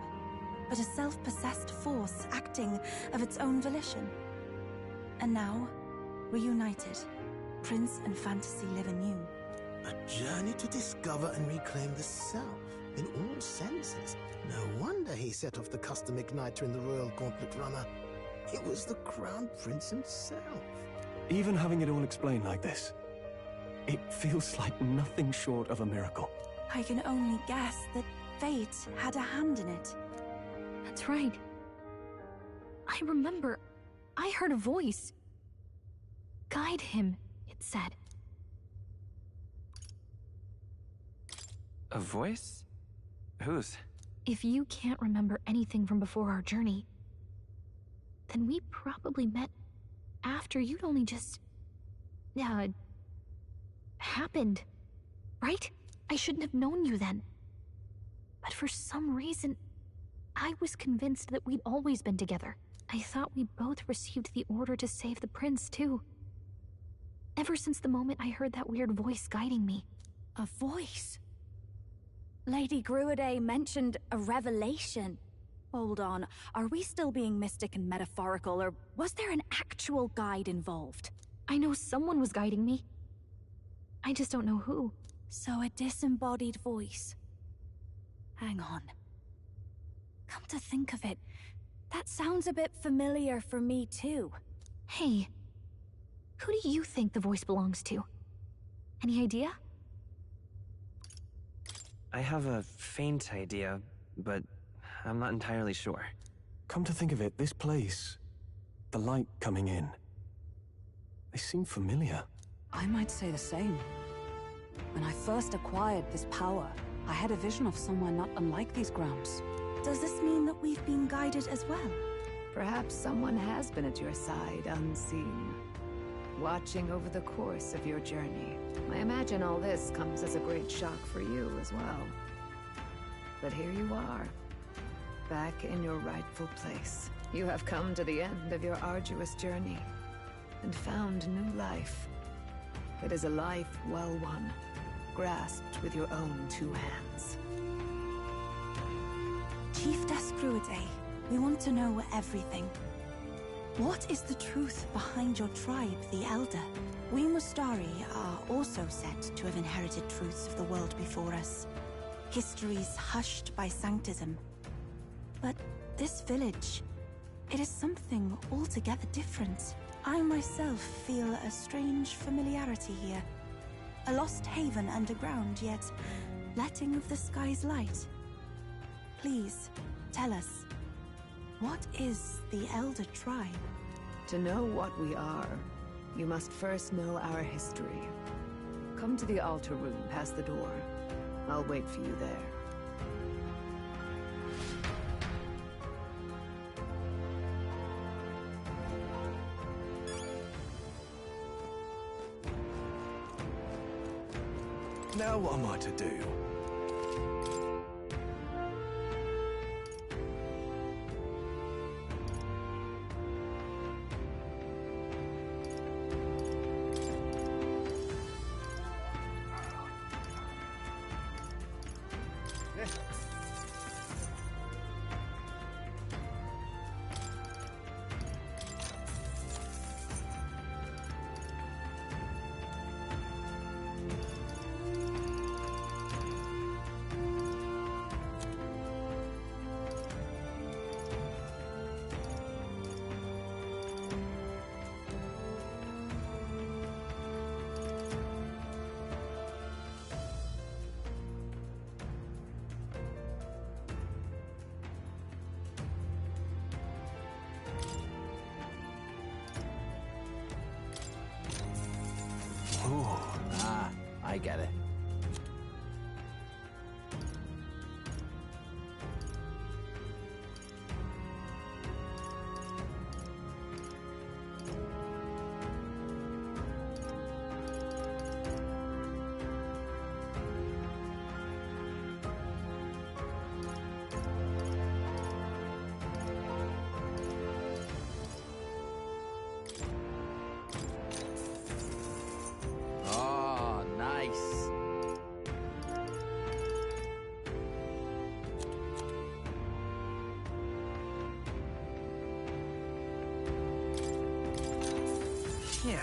but a self-possessed force acting of its own volition. And now, reunited, Prince and fantasy live anew. A journey to discover and reclaim the self, in all senses. No wonder he set off the custom igniter in the Royal Gauntlet Runner. It was the Crown Prince himself. Even having it all explained like this, it feels like nothing short of a miracle. I can only guess that fate had a hand in it. That's right. I remember, I heard a voice. Guide him, it said. A voice? Whose? If you can't remember anything from before our journey, then we probably met after you'd only just... happened. Right? I shouldn't have known you then. But for some reason, I was convinced that we'd always been together. I thought we both received the order to save the prince, too. Ever since the moment I heard that weird voice guiding me. A voice? Lady Gruaday mentioned a revelation. Hold on, are we still being mystic and metaphorical, or was there an actual guide involved? I know someone was guiding me. I just don't know who. So a disembodied voice. Hang on. Come to think of it, that sounds a bit familiar for me too. Hey, who do you think the voice belongs to? Any idea? I have a faint idea, but I'm not entirely sure. Come to think of it, this place, the light coming in, they seem familiar. I might say the same. When I first acquired this power, I had a vision of somewhere not unlike these grounds. Does this mean that we've been guided as well? Perhaps someone has been at your side unseen, watching over the course of your journey. I imagine all this comes as a great shock for you as well. But here you are, back in your rightful place. You have come to the end of your arduous journey, and found new life. It is a life well won, grasped with your own two hands. Chief Descruidae, we want to know everything. What is the truth behind your tribe, the Elder? We Mustari are also said to have inherited truths of the world before us. Histories hushed by sanctism. But this village, it is something altogether different. I myself feel a strange familiarity here. A lost haven underground, yet letting of the sky's light. Please, tell us, what is the Elder Tribe? To know what we are, you must first know our history. Come to the altar room past the door. I'll wait for you there. Now what am I to do? I get it. Oh, nice. Yeah.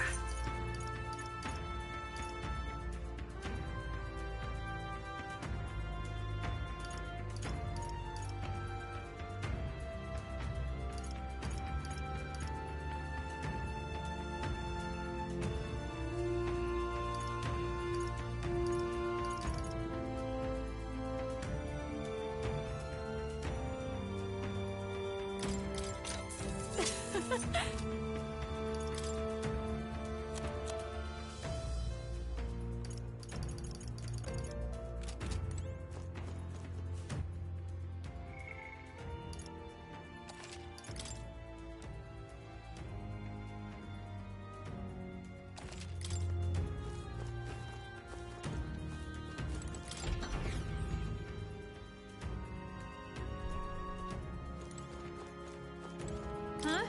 Huh?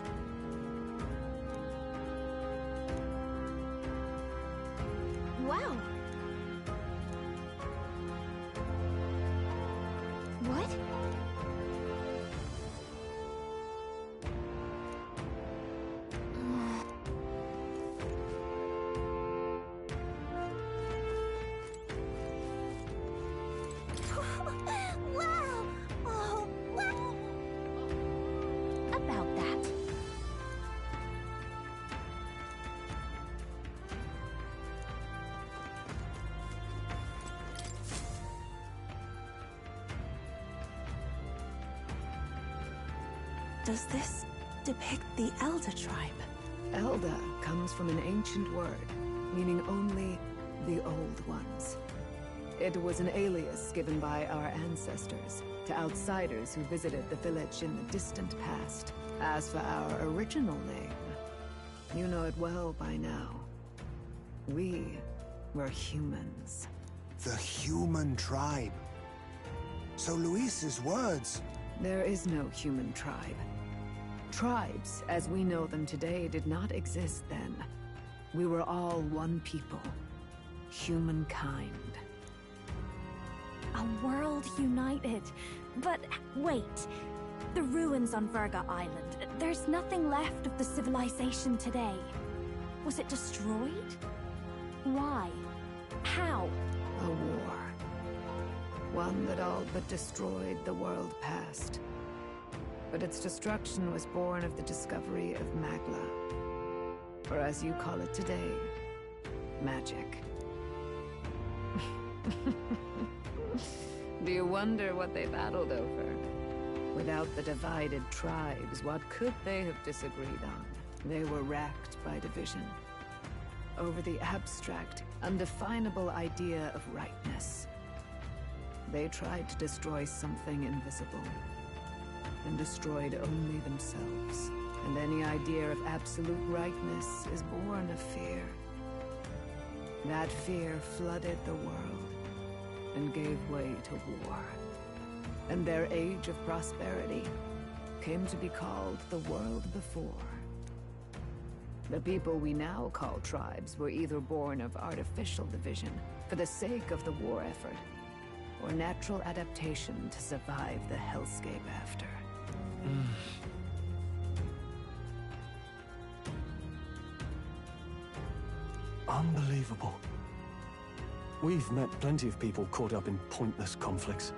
Wow. What? Wow! Oh, wow! About that. Does this depict the Elder tribe? Elder comes from an ancient word, meaning only the Old Ones. It was an alias given by our ancestors to outsiders who visited the village in the distant past. As for our original name, you know it well by now. We were humans. The human tribe. So Luis's words... There is no human tribe. Tribes, as we know them today, did not exist then. We were all one people. Humankind. A world united. But wait. The ruins on Virga Island. There's nothing left of the civilization today. Was it destroyed? Why? How? A war. One that all but destroyed the world past. But its destruction was born of the discovery of Magla. Or as you call it today, magic. Do you wonder what they battled over? Without the divided tribes, what could they have disagreed on? They were racked by division. Over the abstract, undefinable idea of rightness. They tried to destroy something invisible, and destroyed only themselves. And any idea of absolute rightness is born of fear. That fear flooded the world, and gave way to war. And their age of prosperity came to be called the world before. The people we now call tribes were either born of artificial division for the sake of the war effort, or natural adaptation to survive the hellscape after. Unbelievable. We've met plenty of people caught up in pointless conflicts.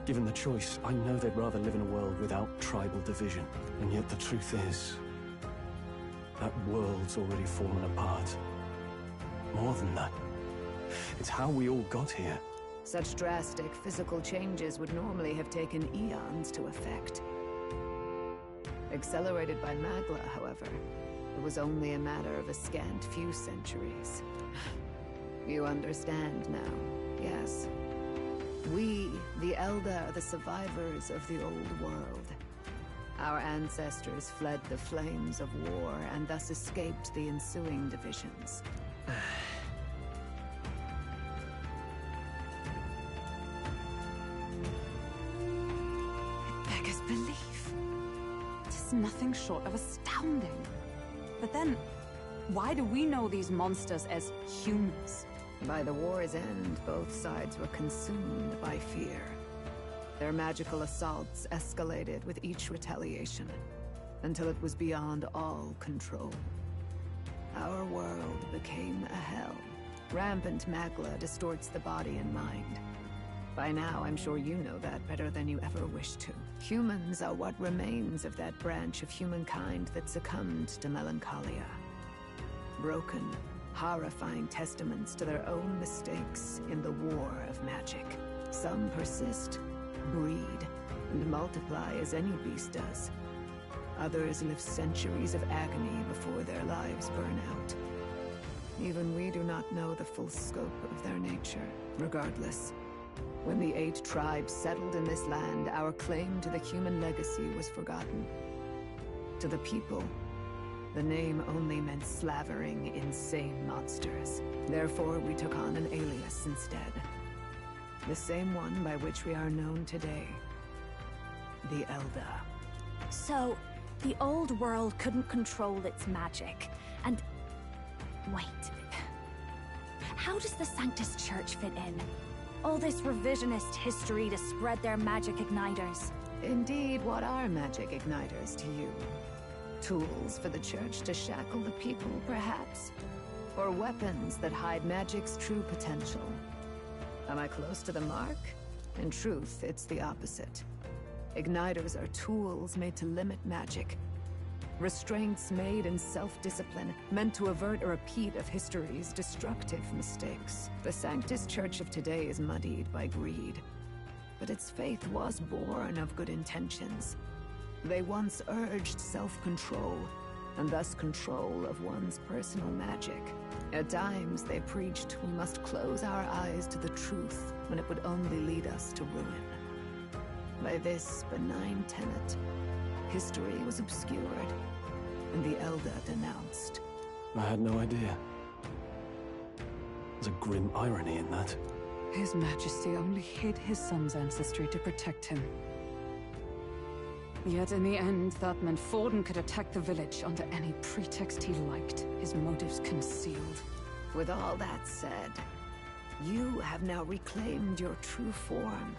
Given the choice, I know they'd rather live in a world without tribal division. And yet the truth is, that world's already fallen apart. More than that, it's how we all got here. Such drastic physical changes would normally have taken eons to effect. Accelerated by Magla, however, it was only a matter of a scant few centuries. You understand now, yes? We, the Elder, are the survivors of the old world. Our ancestors fled the flames of war and thus escaped the ensuing divisions. Beggars belief. It is nothing short of astounding. But then, why do we know these monsters as humans? By the war's end, both sides were consumed by fear. Their magical assaults escalated with each retaliation, until it was beyond all control. Our world became a hell. Rampant Magla distorts the body and mind. By now, I'm sure you know that better than you ever wished to. Humans are what remains of that branch of humankind that succumbed to melancholia. Broken, horrifying testaments to their own mistakes in the war of magic. Some persist, breed, and multiply as any beast does. Others live centuries of agony before their lives burn out. Even we do not know the full scope of their nature. Regardless, when the 8 tribes settled in this land, our claim to the human legacy was forgotten. To the people, the name only meant slavering, insane monsters. Therefore, we took on an alias instead. The same one by which we are known today. The Elder. So, the old world couldn't control its magic, and... Wait. How does the Sanctus Church fit in? All this revisionist history to spread their magic igniters. Indeed, what are magic igniters to you? Tools for the Church to shackle the people, perhaps? Or weapons that hide magic's true potential? Am I close to the mark? In truth, it's the opposite. Igniters are tools made to limit magic. Restraints made in self-discipline, meant to avert a repeat of history's destructive mistakes. The Sanctus Church of today is muddied by greed. But its faith was born of good intentions. They once urged self-control, and thus control of one's personal magic. At times, they preached we must close our eyes to the truth when it would only lead us to ruin. By this benign tenet, history was obscured, and the Elder denounced. I had no idea. There's a grim irony in that. His Majesty only hid his son's ancestry to protect him. Yet in the end, that meant Forden could attack the village under any pretext he liked, his motives concealed. With all that said, you have now reclaimed your true form.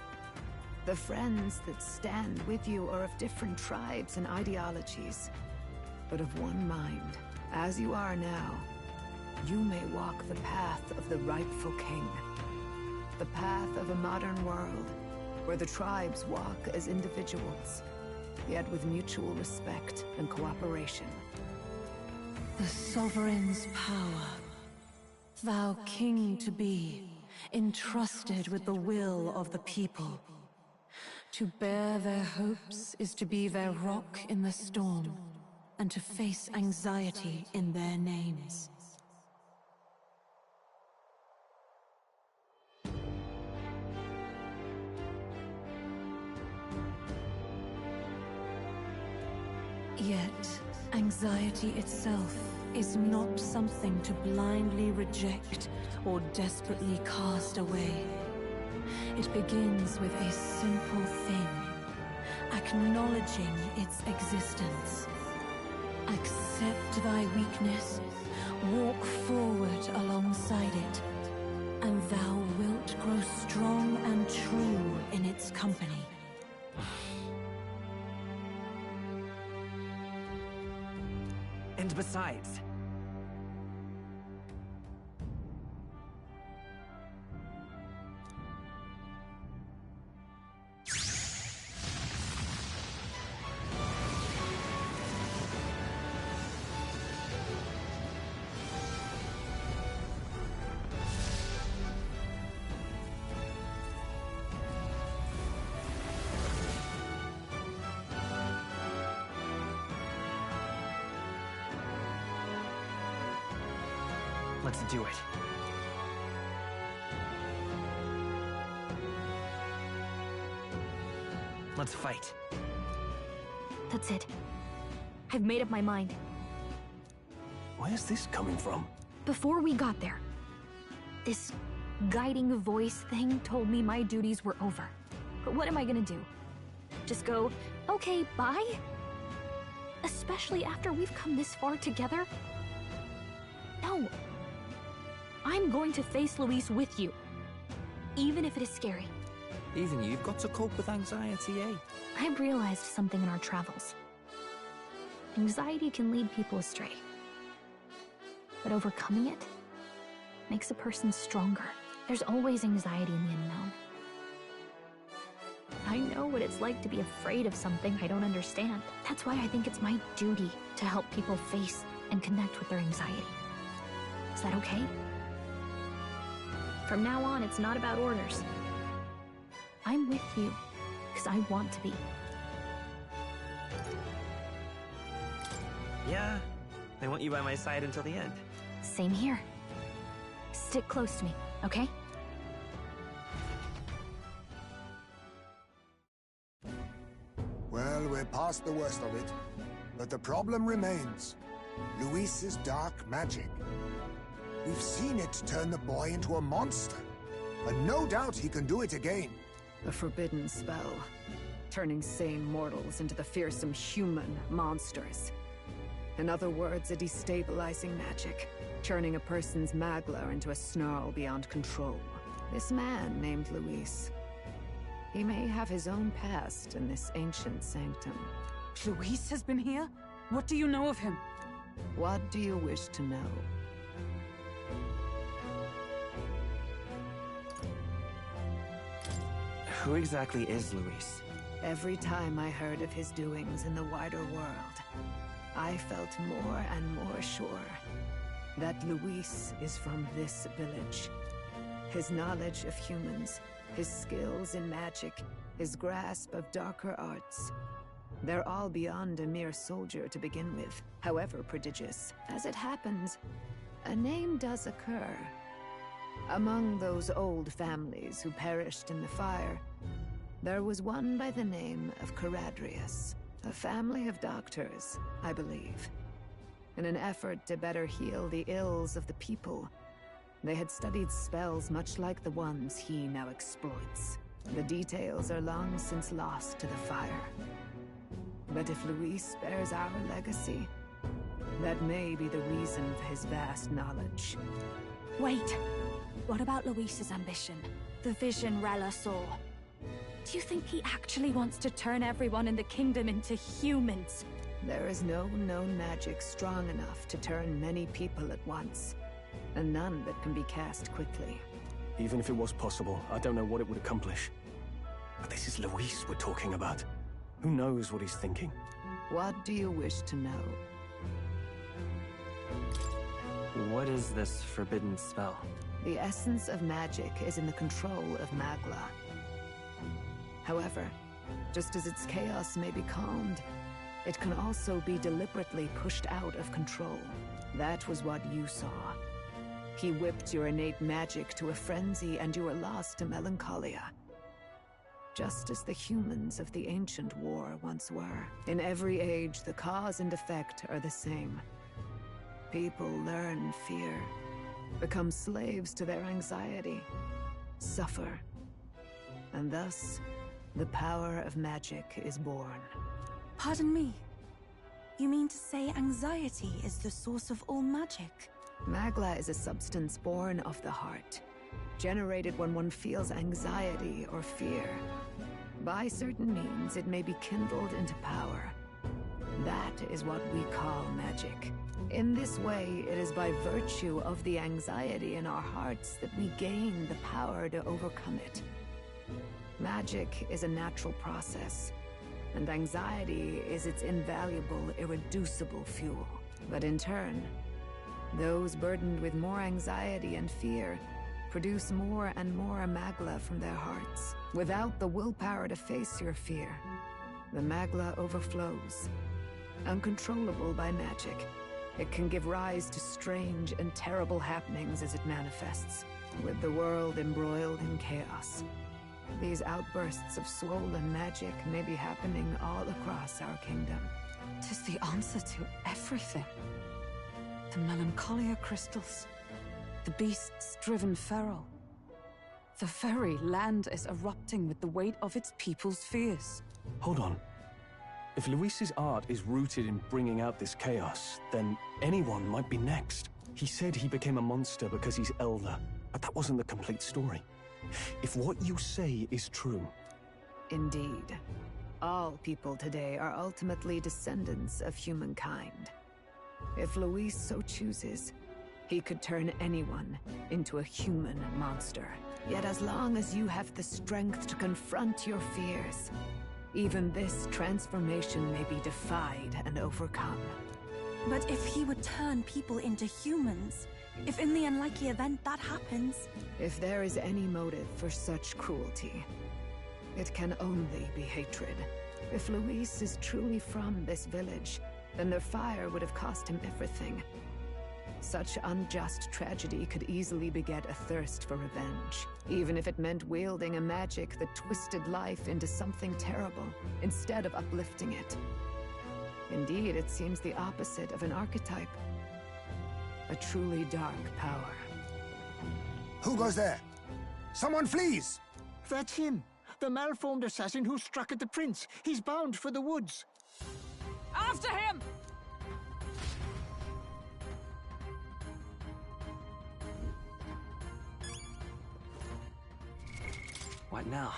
The friends that stand with you are of different tribes and ideologies, but of one mind. As you are now, you may walk the path of the rightful king. The path of a modern world, where the tribes walk as individuals, yet with mutual respect and cooperation. The sovereign's power. Thou king to be, entrusted with the will of the people. To bear their hopes is to be their rock in the storm, and to face anxiety in their names. Yet, anxiety itself is not something to blindly reject or desperately cast away. It begins with a simple thing, acknowledging its existence. Accept thy weakness, walk forward alongside it, and thou wilt grow strong and true in its company. And besides... Let's do it. Let's fight. That's it. I've made up my mind. Where's this coming from? Before we got there, this guiding voice thing told me my duties were over. But what am I gonna do? Just go, okay, bye? Especially after we've come this far together? No. I'm going to face Luis with you, even if it is scary. Even you've got to cope with anxiety, eh? I've realized something in our travels. Anxiety can lead people astray. But overcoming it makes a person stronger. There's always anxiety in the unknown. I know what it's like to be afraid of something I don't understand. That's why I think it's my duty to help people face and connect with their anxiety. Is that okay? From now on, it's not about orders. I'm with you, because I want to be. Yeah, I want you by my side until the end. Same here. Stick close to me, okay? Well, we're past the worst of it, but the problem remains. Luis's dark magic. We've seen it turn the boy into a monster, and no doubt he can do it again. A forbidden spell, turning sane mortals into the fearsome human monsters. In other words, a destabilizing magic, turning a person's magla into a snarl beyond control. This man named Luis, he may have his own past in this ancient sanctum. Luis has been here? What do you know of him? What do you wish to know? Who exactly is Luis? Every time I heard of his doings in the wider world, I felt more and more sure that Luis is from this village. His knowledge of humans, his skills in magic, his grasp of darker arts. They're all beyond a mere soldier to begin with, however prodigious. As it happens, a name does occur. Among those old families who perished in the fire, there was one by the name of Caradrius, a family of doctors, I believe. In an effort to better heal the ills of the people, they had studied spells much like the ones he now exploits. The details are long since lost to the fire. But if Luis bears our legacy, that may be the reason for his vast knowledge. Wait! What about Luis's ambition? The vision Rella saw? Do you think he actually wants to turn everyone in the kingdom into humans? There is no known magic strong enough to turn many people at once, and none that can be cast quickly. Even if it was possible, I don't know what it would accomplish. But this is Luis we're talking about. Who knows what he's thinking? What do you wish to know? What is this forbidden spell? The essence of magic is in the control of Magla. However, just as its chaos may be calmed, it can also be deliberately pushed out of control. That was what you saw. He whipped your innate magic to a frenzy and you were lost to melancholia. Just as the humans of the ancient war once were. In every age, the cause and effect are the same. People learn fear, become slaves to their anxiety, suffer, and thus, the power of magic is born. Pardon me. You mean to say anxiety is the source of all magic? Magla is a substance born of the heart, generated when one feels anxiety or fear. By certain means, it may be kindled into power. That is what we call magic. In this way, it is by virtue of the anxiety in our hearts that we gain the power to overcome it. Magic is a natural process, and anxiety is its invaluable, irreducible fuel. But in turn, those burdened with more anxiety and fear produce more and more Magla from their hearts. Without the willpower to face your fear, the Magla overflows. Uncontrollable by magic, it can give rise to strange and terrible happenings as it manifests, with the world embroiled in chaos. These outbursts of swollen magic may be happening all across our kingdom. 'Tis the answer to everything. The melancholia crystals, the beasts driven feral. The very land is erupting with the weight of its people's fears. Hold on. If Luis's art is rooted in bringing out this chaos, then anyone might be next. He said he became a monster because he's elder, but that wasn't the complete story. If what you say is true... Indeed. All people today are ultimately descendants of humankind. If Luis so chooses, he could turn anyone into a human monster. Yet as long as you have the strength to confront your fears, even this transformation may be defied and overcome. But if he would turn people into humans, if in the unlikely event that happens... If there is any motive for such cruelty, it can only be hatred. If Luis is truly from this village, then their fire would have cost him everything. Such unjust tragedy could easily beget a thirst for revenge, even if it meant wielding a magic that twisted life into something terrible, instead of uplifting it. Indeed, it seems the opposite of an archetype. A truly dark power. Who goes there? Someone flees! That's him! The malformed assassin who struck at the prince! He's bound for the woods! After him! What now?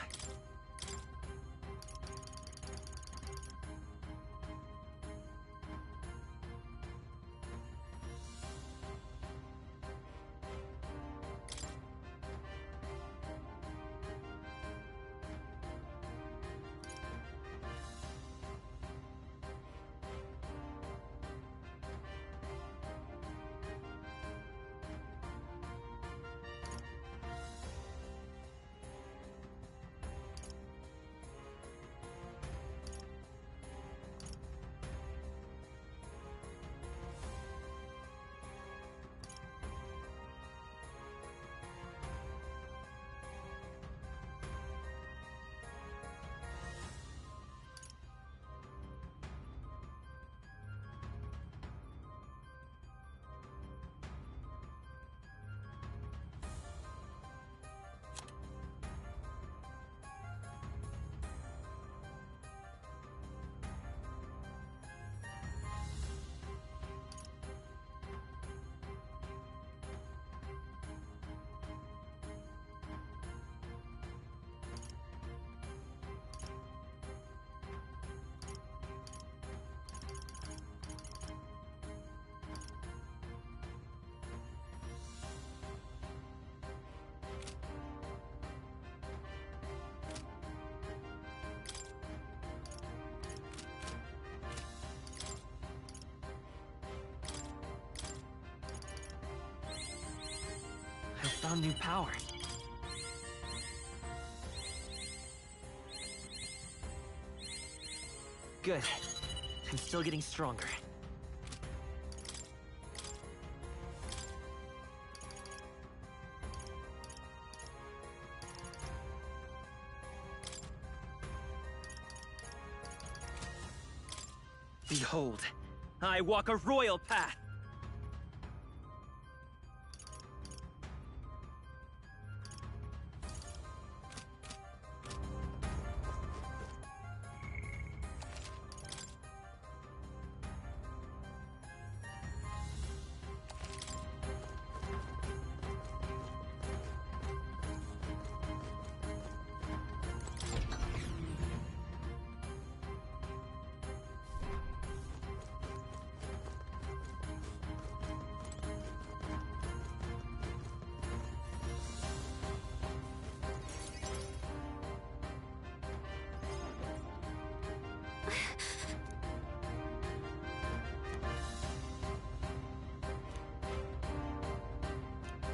found new power. Good. I'm still getting stronger. Behold, I walk a royal path!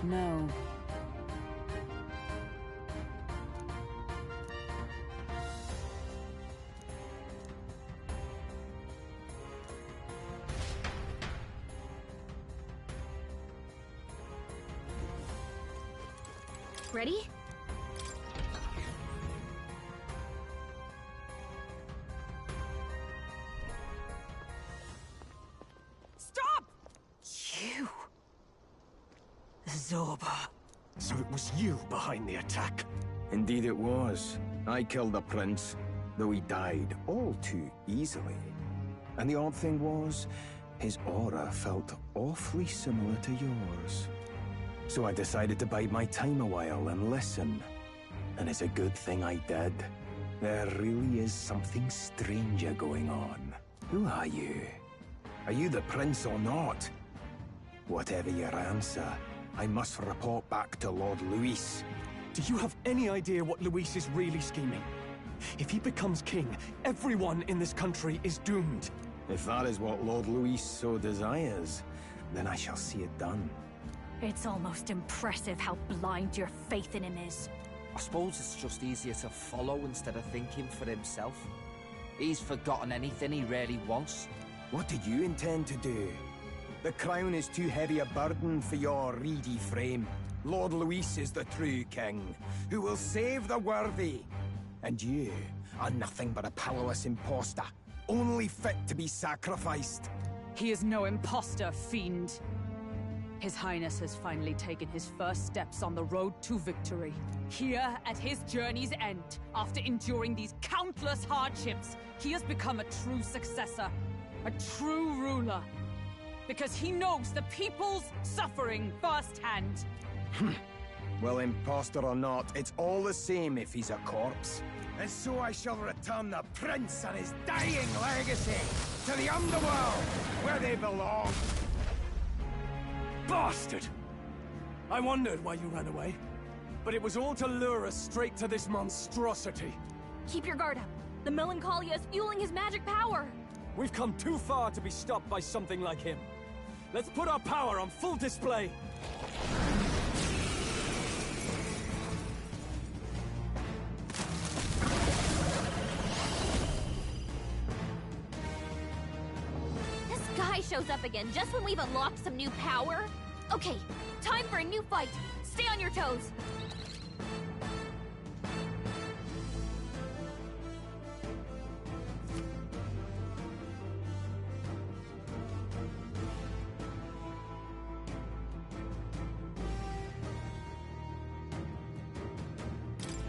No. Ready? Stop! You... Zorba. So it was you behind the attack? Indeed it was. I killed the prince, though he died all too easily. And the odd thing was, his aura felt awfully similar to yours. So I decided to bide my time a while and listen. And it's a good thing I did. There really is something stranger going on. Who are you? Are you the prince or not? Whatever your answer, I must report back to Lord Luis. Do you have any idea what Luis is really scheming? If he becomes king, everyone in this country is doomed. If that is what Lord Luis so desires, then I shall see it done. It's almost impressive how blind your faith in him is. I suppose it's just easier to follow instead of thinking for himself. He's forgotten anything he really wants. What do you intend to do? The crown is too heavy a burden for your reedy frame. Lord Luis is the true king, who will save the worthy. And you are nothing but a powerless imposter, only fit to be sacrificed. He is no imposter, fiend. His Highness has finally taken his first steps on the road to victory. Here, at his journey's end, after enduring these countless hardships, he has become a true successor, a true ruler. Because he knows the people's suffering firsthand. Well, imposter or not, it's all the same if he's a corpse. And so I shall return the prince and his dying legacy to the underworld, where they belong. Bastard! I wondered why you ran away, but it was all to lure us straight to this monstrosity. Keep your guard up. The Melancholia is fueling his magic power. We've come too far to be stopped by something like him. Let's put our power on full display! This guy shows up again just when we've unlocked some new power. Okay, time for a new fight. Stay on your toes.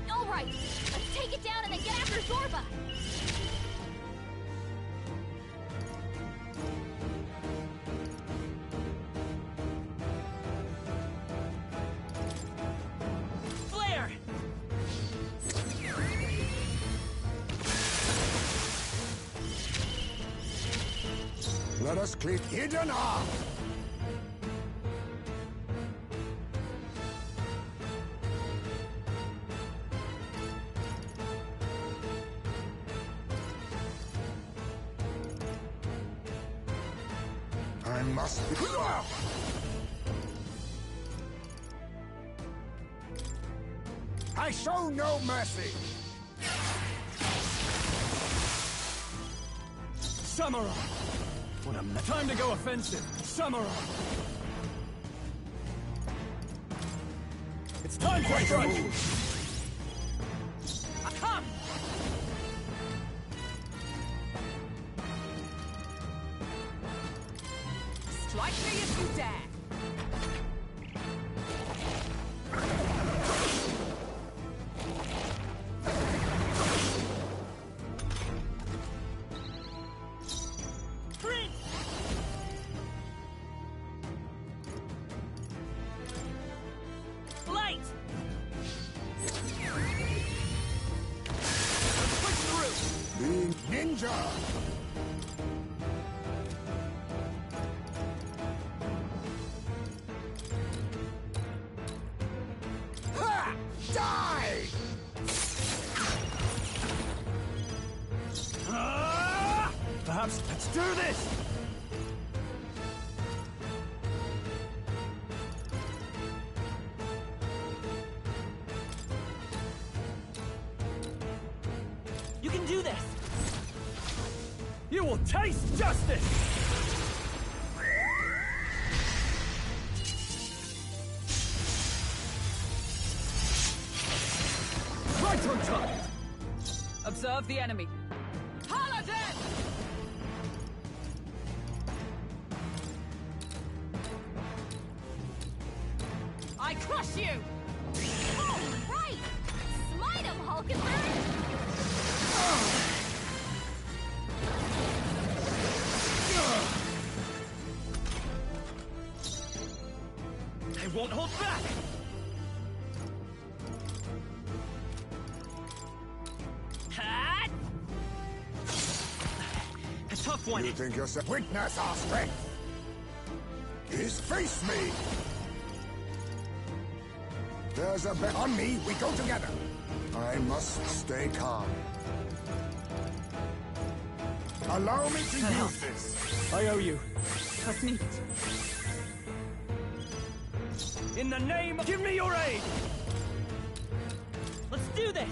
All right, let's take it down and then get after Zorba. Flare! Let us clear hidden arm. I must be... show no mercy! Samurai! What a time to go offensive! Samurai! It's time for strike! Come! Strike me if you dare! Ninja! Ha! Die! Perhaps let's do this! You can do this! You will taste justice! Right on time! Observe the enemy. Paladin! I crush you! Oh, right! Smite him, Hulkenberg! I won't hold back! A tough one. You think yourself witness our strength? Is face me! There's a bet on me, we go together. I must stay calm. Allow me to use this. I owe you. Let's meet. In the name of... Give me your aid! Let's do this!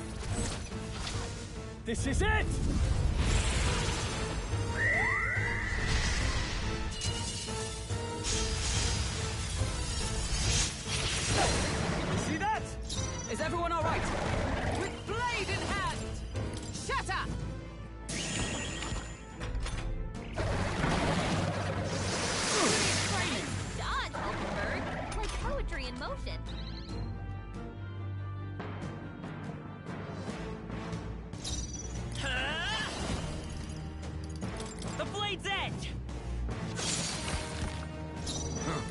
This is it! See that? Is everyone all right? With blade in hand! Shatter! Dodge, Hulkenberg! Like poetry in motion. The blade's edge!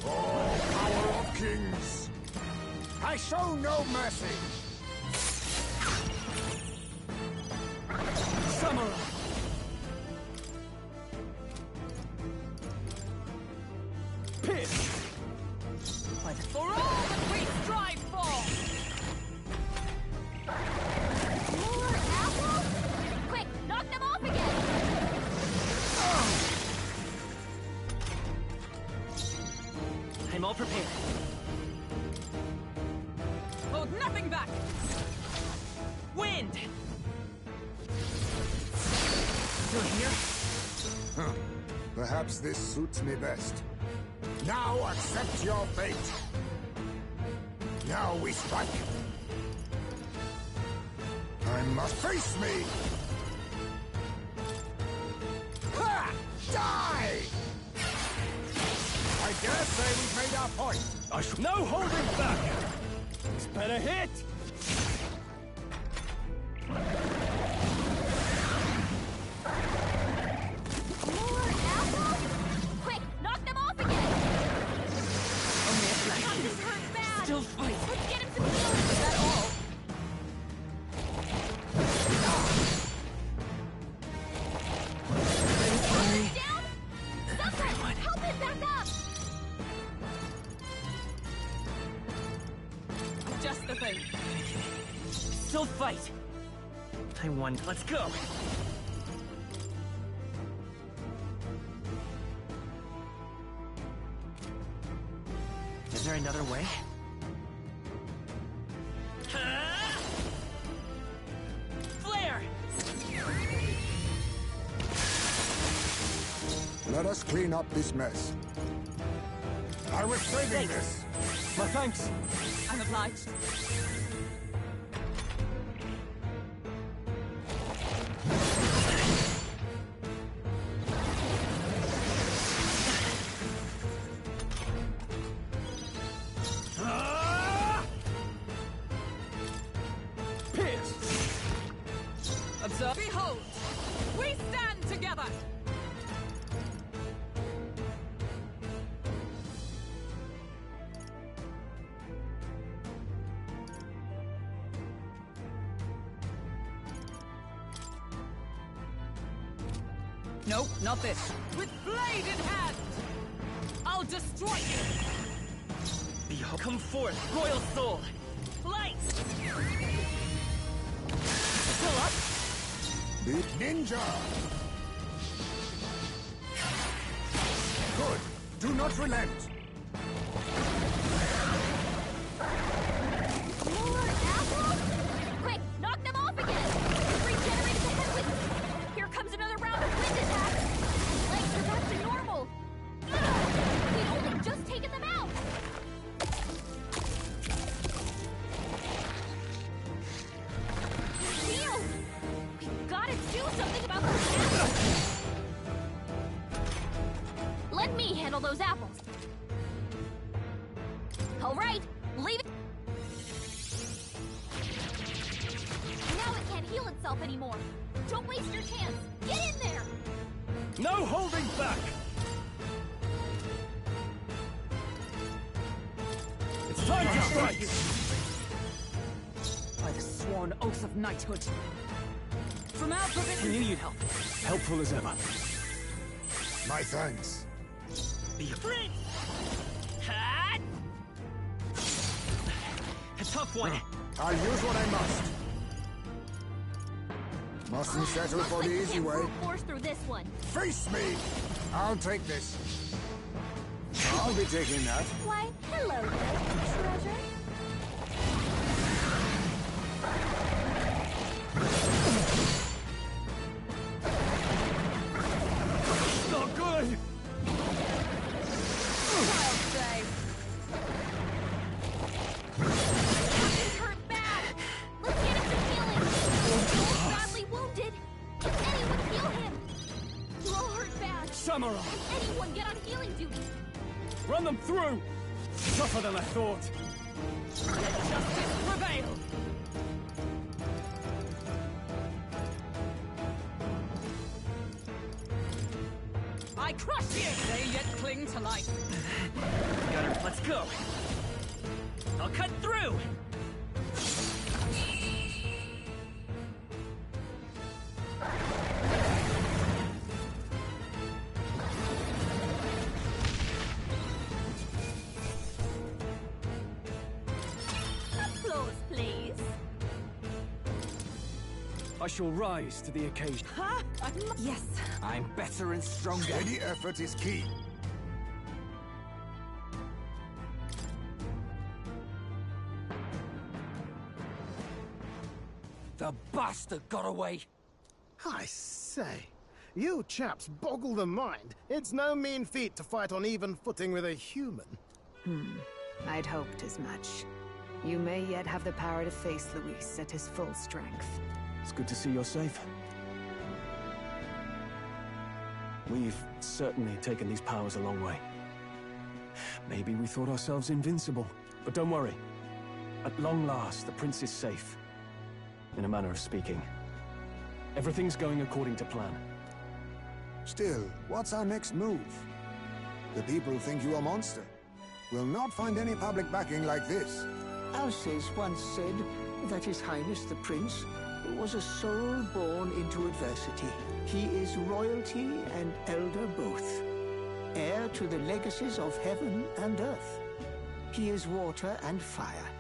Oh, power of kings! I show no mercy! Samurai! Pit! For all that we strive for! More apples? Quick, knock them off again! I'm all prepared. Hold nothing back! Wind! Still here? Huh. Perhaps this suits me best. Now accept your fate. Now we strike. I must face me. Ha! Die! I dare say we've made our point. No holding back! This better hit! More apples? Quick, knock them off again! God, this hurts bad! Still fight! Let's get him some healing! Is that all? Down? Someone, help him back up! Just the thing. Still fight. I won. Let's go. Is there another way? Let us clean up this mess. I was saving this. My thanks. I'm obliged. Observe. Behold! We stand together! Nope, not this. With blade in hand! I'll destroy you! Behold, come forth, royal soul! Light! Pull up! Beat ninja! Good. Do not relent. More apples? Quick, knock them off again! Regenerated the headwinds! Here comes another round of wind attacks! Legs are back to normal! Ugh! We'd only just taken them out! Shield! We've gotta do something about those apples! Let me handle those apples! Alright, leave it! Now it can't heal itself anymore! Don't waste your chance! Get in there! No holding back! It's time to strike! By the sworn oath of knighthood. From our provision... We knew you'd help. Helpful as ever. My thanks. Prince! A tough one. I'll use what I must. Mustn't settle for the easy way. Force through this one. Face me! I'll take this. I'll be taking that. Why, hello there, treasure. Not good! Wild day. He's hurt bad. Let's get him some healing. Joel's badly wounded. Can anyone heal him? You're all hurt bad. Samurai! Can anyone get on healing duty? Run them through! Tougher than I thought. Let justice prevail. I crush you! They yet cling to life. Got her. Let's go. I'll cut through. Applause, please. I shall rise to the occasion. Huh? Yes. I'm better and stronger. Steady effort is key. The bastard got away. I say, you chaps boggle the mind. It's no mean feat to fight on even footing with a human. I'd hoped as much. You may yet have the power to face Luis at his full strength. It's good to see you're safe. We've certainly taken these powers a long way. Maybe we thought ourselves invincible, but don't worry. At long last, the prince is safe. In a manner of speaking. Everything's going according to plan. Still, what's our next move? The people think you a monster. We'll not find any public backing like this. Alces once said that His Highness the Prince was a soul born into adversity. He is royalty and elder both, heir to the legacies of heaven and earth. He is water and fire,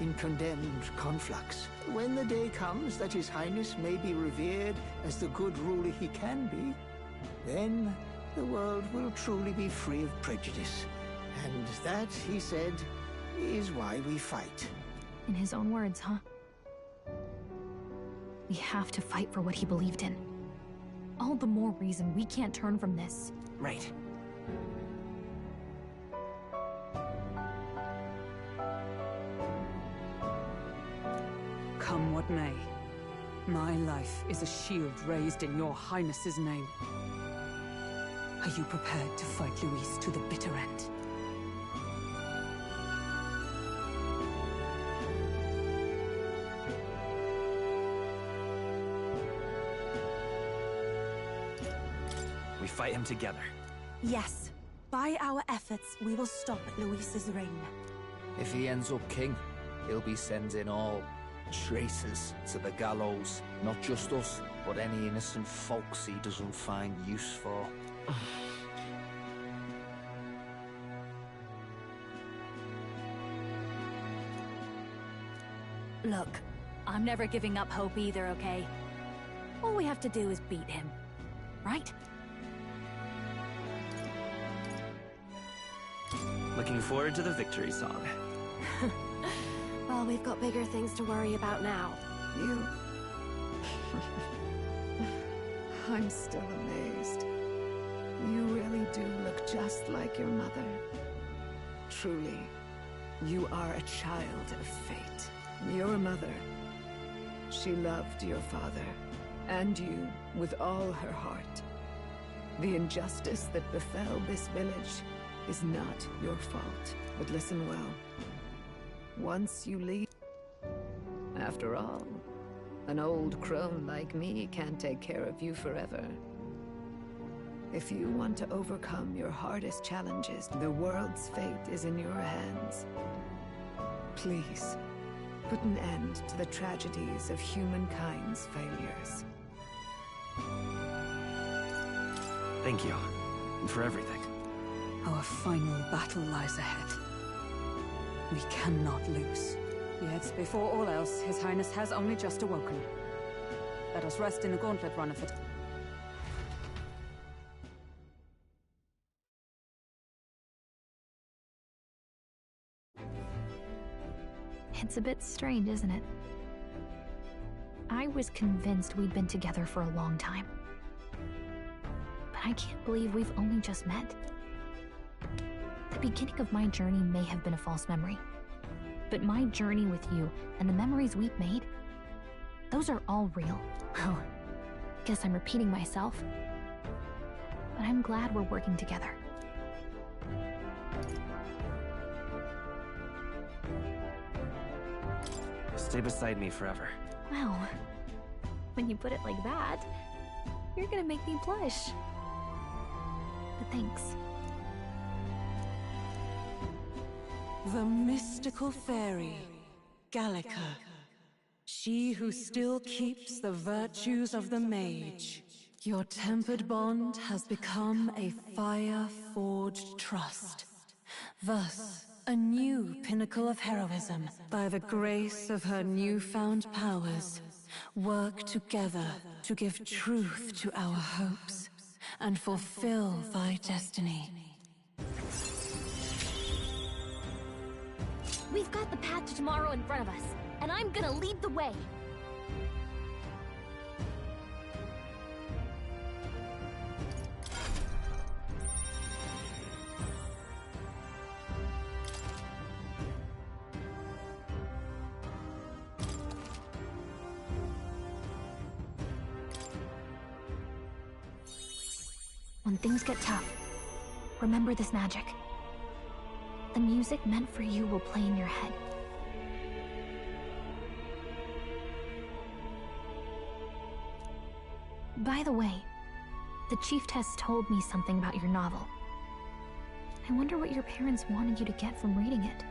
in condemned conflux. When the day comes that His Highness may be revered as the good ruler he can be, then the world will truly be free of prejudice. And that, he said, is why we fight. In his own words, huh? We have to fight for what he believed in. All the more reason we can't turn from this. Right. Come what may, my life is a shield raised in your Highness's name. Are you prepared to fight Luis to the bitter end? We fight him together. Yes. By our efforts, we will stop Luis's reign. If he ends up king, he'll be sending all traitors to the gallows. Not just us, but any innocent folks he doesn't find use for. Look, I'm never giving up hope either, okay? All we have to do is beat him, right? Looking forward to the victory song. Well, we've got bigger things to worry about now. You... I'm still amazed. You really do look just like your mother. Truly, you are a child of fate. Your mother, she loved your father, and you with all her heart. The injustice that befell this village is not your fault. But listen well. Once you leave... After all, an old crone like me can't take care of you forever. If you want to overcome your hardest challenges, the world's fate is in your hands. Please, put an end to the tragedies of humankind's failures. Thank you. For everything. Our final battle lies ahead. We cannot lose. Yet, before all else, His Highness has only just awoken. Let us rest in the gauntlet run of it. It's a bit strange, isn't it? I was convinced we'd been together for a long time. But I can't believe we've only just met. The beginning of my journey may have been a false memory. But my journey with you and the memories we've made, those are all real. Oh, guess I'm repeating myself. But I'm glad we're working together. Stay beside me forever. Well, when you put it like that, you're gonna make me blush. But thanks. The mystical fairy, Gallica. She who still keeps the virtues of the mage. Your tempered bond has become a fire-forged trust. Thus, a new pinnacle of heroism. By the grace of her newfound powers, work together to give truth to our hopes and fulfill thy destiny. We've got the path to tomorrow in front of us, and I'm gonna lead the way. When things get tough, remember this magic. The music meant for you will play in your head. By the way, the Chiefess told me something about your novel. I wonder what your parents wanted you to get from reading it.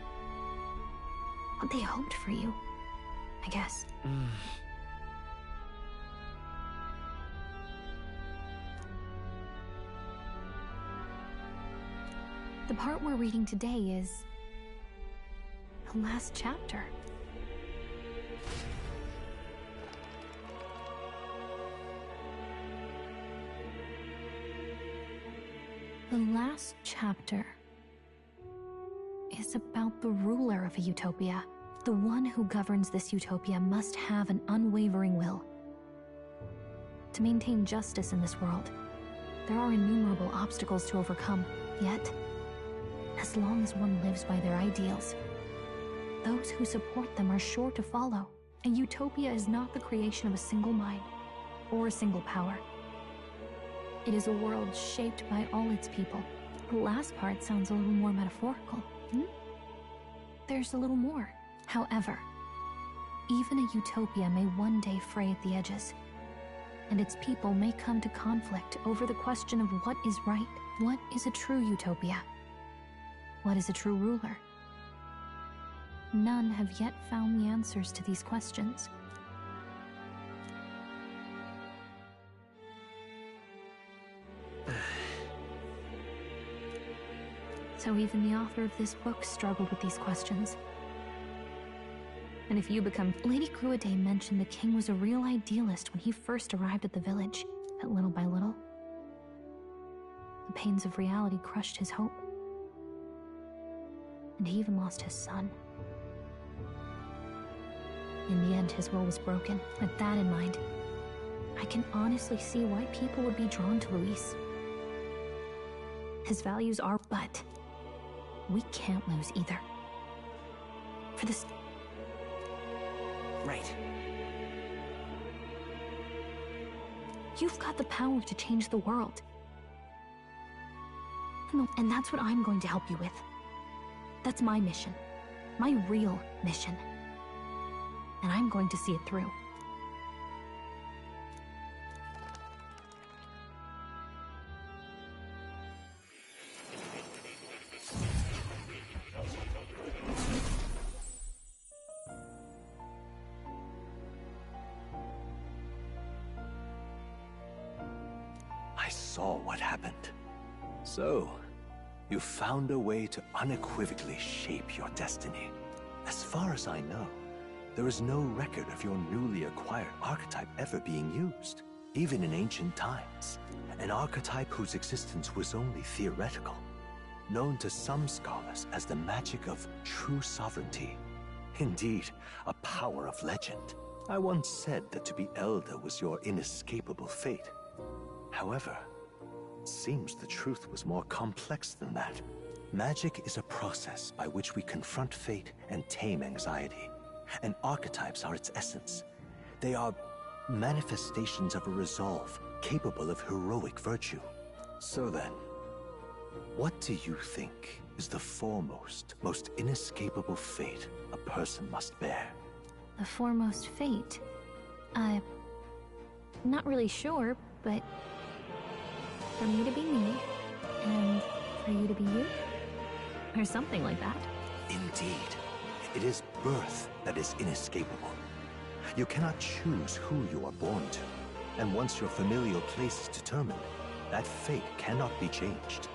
What they hoped for you, I guess. The part we're reading today is the last chapter. The last chapter is about the ruler of a utopia. The one who governs this utopia must have an unwavering will. To maintain justice in this world, there are innumerable obstacles to overcome. Yet, as long as one lives by their ideals, those who support them are sure to follow. A utopia is not the creation of a single mind or a single power. It is a world shaped by all its people. The last part sounds a little more metaphorical. There's a little more. However, even a utopia may one day fray at the edges, and its people may come to conflict over the question of what is right. What is a true utopia? What is a true ruler? None have yet found the answers to these questions. So even the author of this book struggled with these questions. And if you become... Lady Gruaday mentioned the king was a real idealist when he first arrived at the village, but little by little, the pains of reality crushed his hope. And he even lost his son. In the end, his will was broken. With that in mind, I can honestly see why people would be drawn to Luis. His values are, but we can't lose either. For this... Right. You've got the power to change the world. And that's what I'm going to help you with. That's my mission. My real mission. And I'm going to see it through. I saw what happened. So, you found a way to unequivocally shape your destiny. As far as I know, there is no record of your newly acquired archetype ever being used, even in ancient times. An archetype whose existence was only theoretical, known to some scholars as the magic of true sovereignty. Indeed, a power of legend. I once said that to be Elder was your inescapable fate. However, it seems the truth was more complex than that. Magic is a process by which we confront fate and tame anxiety. And archetypes are its essence. They are manifestations of a resolve capable of heroic virtue. So then, what do you think is the foremost, most inescapable fate a person must bear? The foremost fate? I'm not really sure, but for me to be me, and for you to be you? Or something like that. Indeed. It is birth that is inescapable. You cannot choose who you are born to, and once your familial place is determined, that fate cannot be changed.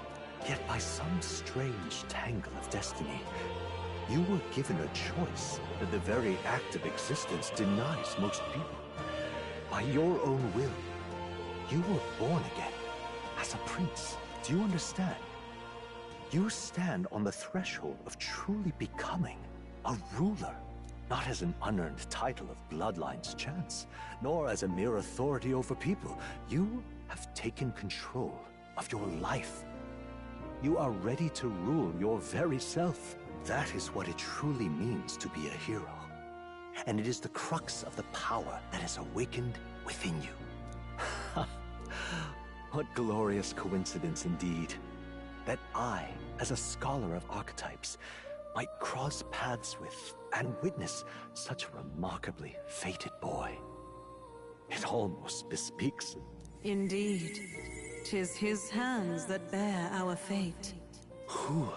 Yet by some strange tangle of destiny, you were given a choice that the very act of existence denies most people. By your own will, you were born again, as a prince. Do you understand? You stand on the threshold of truly becoming a ruler, not as an unearned title of bloodline's chance, nor as a mere authority over people. You have taken control of your life. You are ready to rule your very self. That is what it truly means to be a hero. And it is the crux of the power that is awakened within you. What glorious coincidence indeed, that I, as a scholar of archetypes, might cross paths with and witness such a remarkably fated boy. It almost bespeaks... Indeed. 'Tis his hands that bear our fate. Who?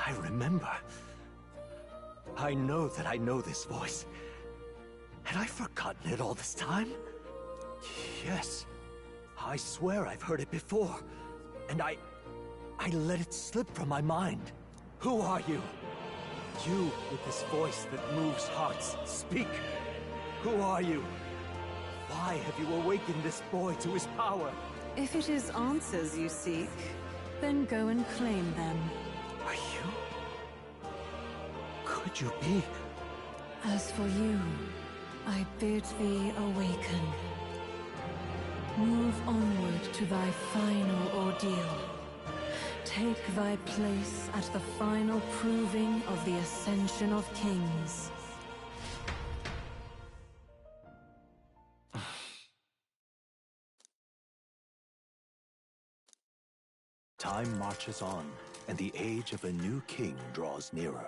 I remember. I know that I know this voice. Had I forgotten it all this time? Yes. I swear I've heard it before. And I let it slip from my mind. Who are you? You with this voice that moves hearts. Speak! Who are you? Why have you awakened this boy to his power? If it is answers you seek, then go and claim them. Are you? Could you be? As for you, I bid thee awaken. Move onward to thy final ordeal. Take thy place at the final proving of the Ascension of Kings. Time marches on, and the age of a new king draws nearer.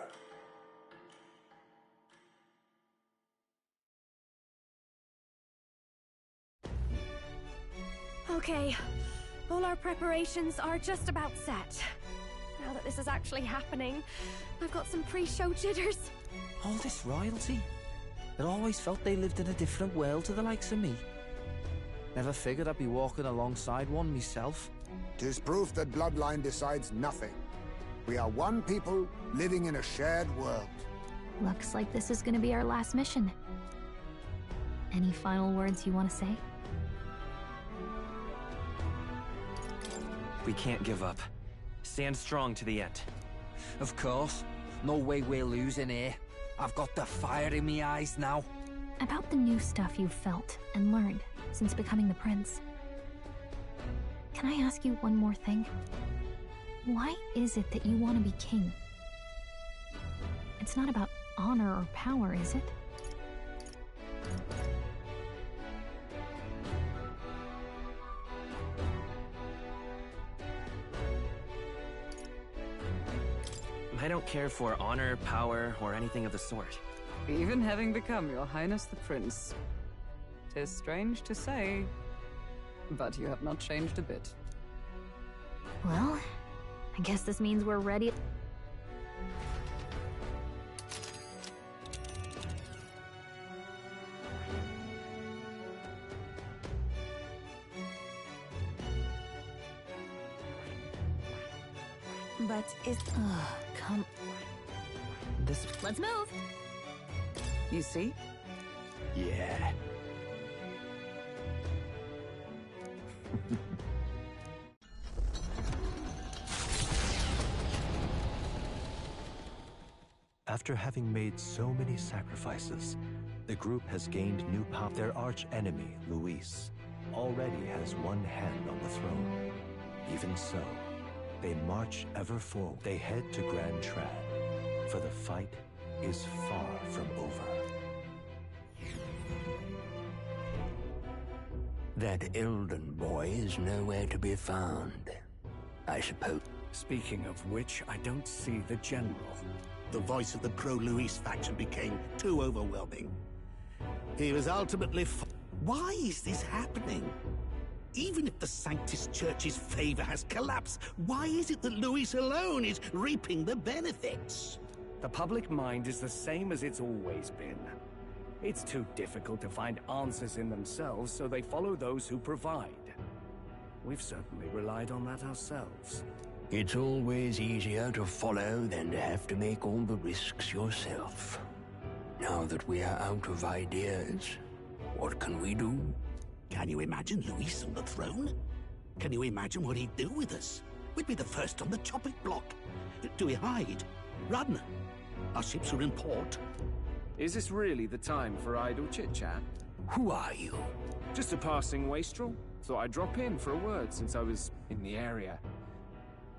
Okay, all our preparations are just about set. Now that this is actually happening, I've got some pre-show jitters. All this royalty? I always felt they lived in a different world to the likes of me. Never figured I'd be walking alongside one myself. 'Tis proof that bloodline decides nothing. We are one people living in a shared world. Looks like this is gonna be our last mission. Any final words you want to say? We can't give up. Stand strong to the end. Of course. No way we're losing here. I've got the fire in my eyes now. About the new stuff you've felt and learned since becoming the prince. Can I ask you one more thing? Why is it that you want to be king? It's not about honor or power, is it? I don't care for honor, power, or anything of the sort. Even having become Your Highness the Prince. 'Tis strange to say, but you have not changed a bit. Well, I guess this means we're ready. But is... come... Let's move! You see? Yeah. After having made so many sacrifices, the group has gained new power. Their arch-enemy, Luis, already has one hand on the throne. Even so, they march ever forward. They head to Grand Trad, for the fight is far from over. That Elden boy is nowhere to be found, I suppose. Speaking of which, I don't see the general. The voice of the pro-Luis faction became too overwhelming. He was ultimately Why is this happening? Even if the Sanctus Church's favor has collapsed, why is it that Luis alone is reaping the benefits? The public mind is the same as it's always been. It's too difficult to find answers in themselves, so they follow those who provide. We've certainly relied on that ourselves. It's always easier to follow than to have to make all the risks yourself. Now that we are out of ideas, what can we do? Can you imagine Luis on the throne? Can you imagine what he'd do with us? We'd be the first on the chopping block. Do we hide? Run? Our ships are in port. Is this really the time for idle chit-chat? Who are you? Just a passing wastrel. Thought I'd drop in for a word since I was in the area.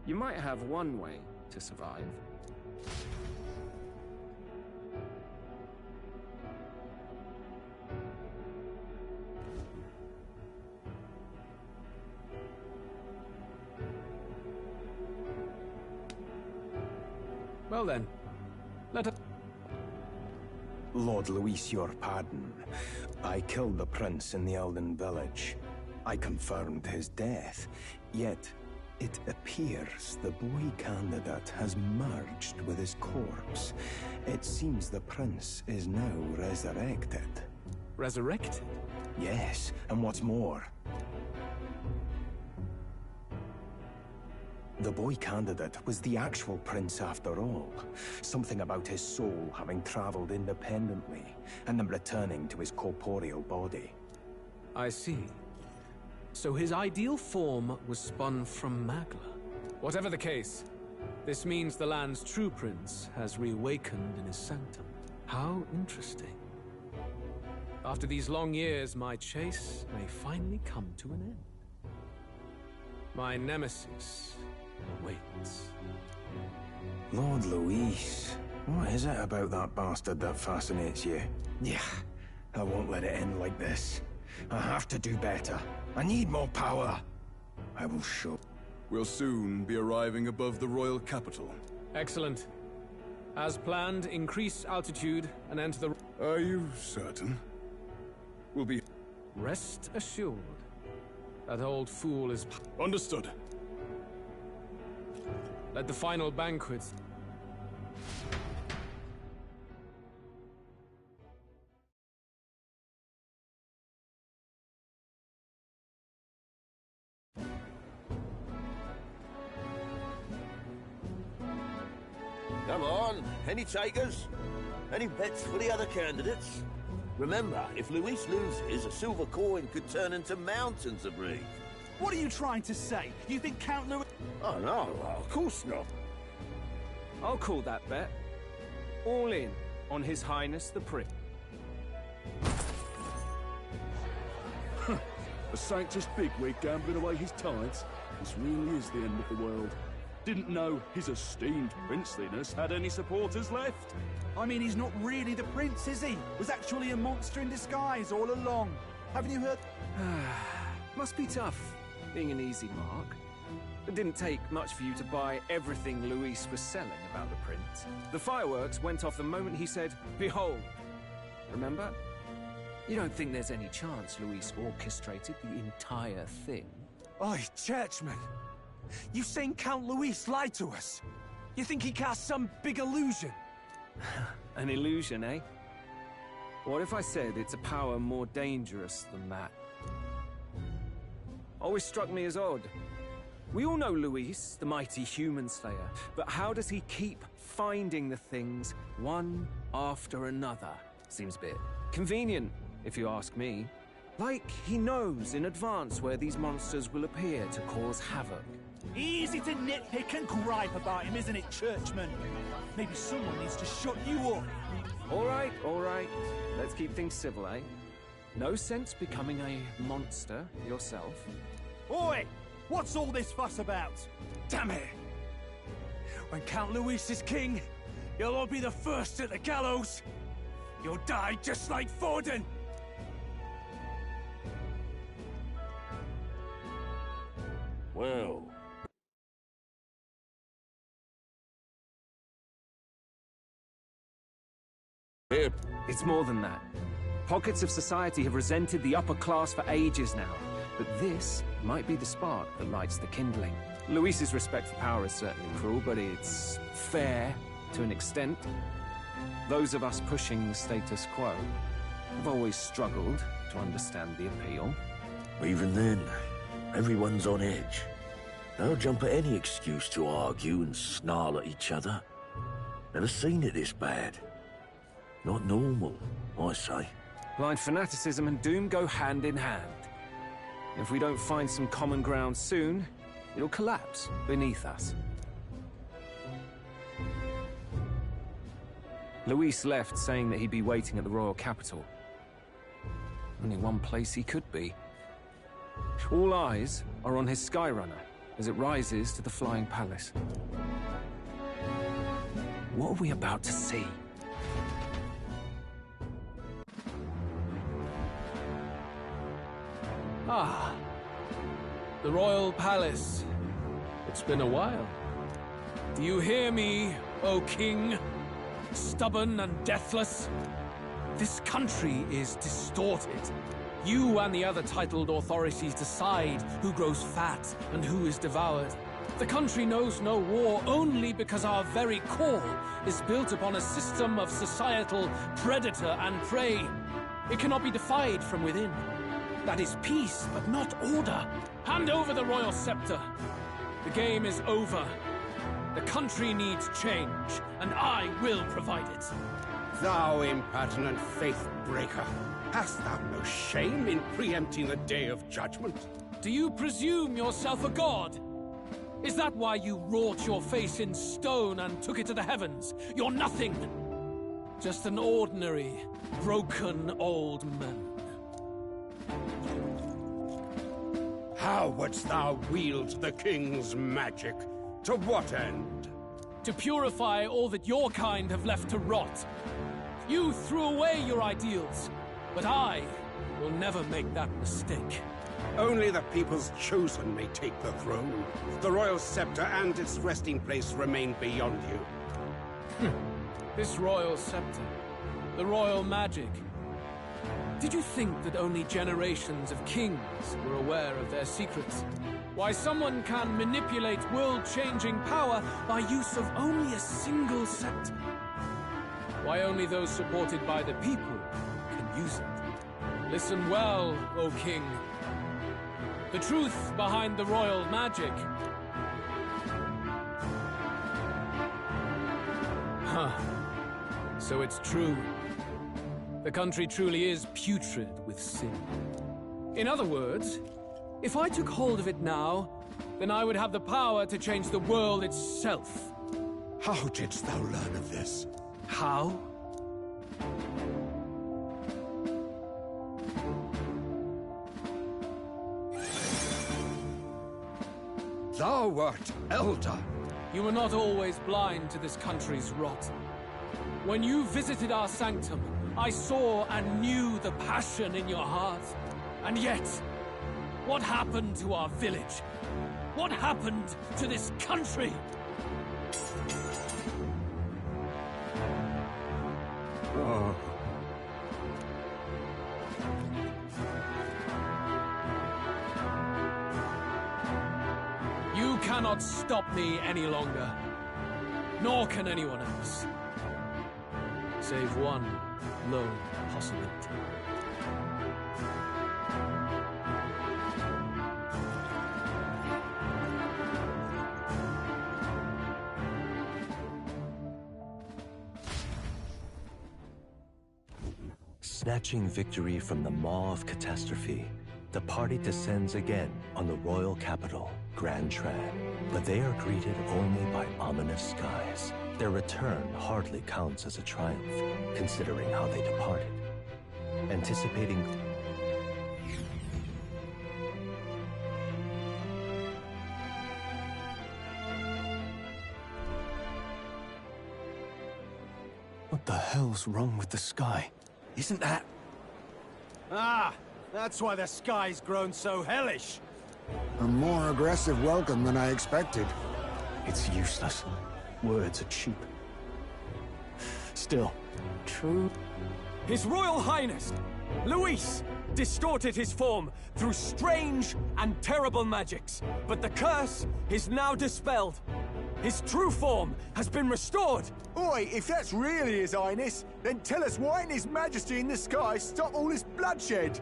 You might have one way to survive. Well then, let us... Lord Luis, your pardon. I killed the prince in the Elden village. I confirmed his death, yet it appears the boy candidate has merged with his corpse. It seems the prince is now resurrected. Resurrected? Yes, and what's more, the boy candidate was the actual prince after all. Something about his soul having traveled independently, and then returning to his corporeal body. I see. So his ideal form was spun from Magla. Whatever the case, this means the land's true prince has reawakened in his sanctum. How interesting. After these long years, my chase may finally come to an end. My nemesis awaits. Lord Luis, what is it about that bastard that fascinates you? Yeah, I won't let it end like this. I have to do better. I need more power. I will show. We'll soon be arriving above the royal capital. Excellent. As planned, increase altitude and enter the... Are you certain? We'll be... Rest assured. That old fool is... Understood. Let the final banquet... Come on, any takers? Any bets for the other candidates? Remember, if Luis loses, a silver coin could turn into mountains of Reeve. What are you trying to say? You think Count Luis... Oh no, of course not. I'll call that bet. All in on His Highness the Prince. A sanctus bigwig gambling away his tithes? This really is the end of the world. Didn't know his esteemed princeliness had any supporters left. I mean, he's not really the prince, is he? Was actually a monster in disguise all along. Haven't you heard? Must be tough, being an easy mark. It didn't take much for you to buy everything Luis was selling about the prince. The fireworks went off the moment he said, "Behold." Remember? You don't think there's any chance Luis orchestrated the entire thing? Oi, churchman! You've seen Count Luis lie to us? You think he cast some big illusion? An illusion, eh? What if I said it's a power more dangerous than that? Always struck me as odd. We all know Luis, the mighty human slayer, but how does he keep finding the things one after another? Seems a bit convenient, if you ask me. Like he knows in advance where these monsters will appear to cause havoc. Easy to nitpick and gripe about him, isn't it, churchman? Maybe someone needs to shut you up. All right. Let's keep things civil, eh? No sense becoming a monster yourself. Oi! What's all this fuss about? Damn it! When Count Luis is king, you'll all be the first at the gallows. You'll die just like Forden. Well... It's more than that. Pockets of society have resented the upper class for ages now, but this might be the spark that lights the kindling. Luis's respect for power is certainly cruel, but it's fair to an extent. Those of us pushing the status quo have always struggled to understand the appeal. Even then, everyone's on edge. They'll jump at any excuse to argue and snarl at each other. Never seen it this bad. Not normal, I say. Blind fanaticism and doom go hand in hand. If we don't find some common ground soon, it'll collapse beneath us. Luis left saying that he'd be waiting at the royal capital. Only one place he could be. All eyes are on his Skyrunner as it rises to the flying palace. What are we about to see? Ah, the royal palace. It's been a while. Do you hear me, O king? Stubborn and deathless? This country is distorted. You and the other titled authorities decide who grows fat and who is devoured. The country knows no war only because our very core is built upon a system of societal predator and prey. It cannot be defied from within. That is peace, but not order. Hand over the royal scepter. The game is over. The country needs change, and I will provide it. Thou impertinent faith-breaker, hast thou no shame in preempting the day of judgment? Do you presume yourself a god? Is that why you wrought your face in stone and took it to the heavens? You're nothing! Just an ordinary, broken old man. How wouldst thou wield the king's magic? To what end? To purify all that your kind have left to rot. You threw away your ideals, but I will never make that mistake. Only the people's chosen may take the throne. The royal scepter and its resting place remain beyond you. This royal scepter, the royal magic. Did you think that only generations of kings were aware of their secrets? Why someone can manipulate world-changing power by use of only a single scepter? Why only those supported by the people can use it? Listen well, O king. The truth behind the royal magic. Huh. So it's true. The country truly is putrid with sin. In other words, if I took hold of it now, then I would have the power to change the world itself. How didst thou learn of this? How? Thou wert elder. You were not always blind to this country's rot. When you visited our sanctum, I saw and knew the passion in your heart. And yet, what happened to our village? What happened to this country? Oh. You cannot stop me any longer. Nor can anyone else. Save one lone possibility. Snatching victory from the maw of catastrophe, the party descends again on the royal capital, Gran Tran. But they are greeted only by ominous skies. Their return hardly counts as a triumph, considering how they departed. Anticipating... What the hell's wrong with the sky? Isn't that... Ah! That's why the sky's grown so hellish! A more aggressive welcome than I expected. It's useless. Words are cheap. Still. True. His Royal Highness, Luis, distorted his form through strange and terrible magics. But the curse is now dispelled. His true form has been restored. Oi, if that's really His Highness, then tell us why ain't His Majesty in the sky stop all this bloodshed?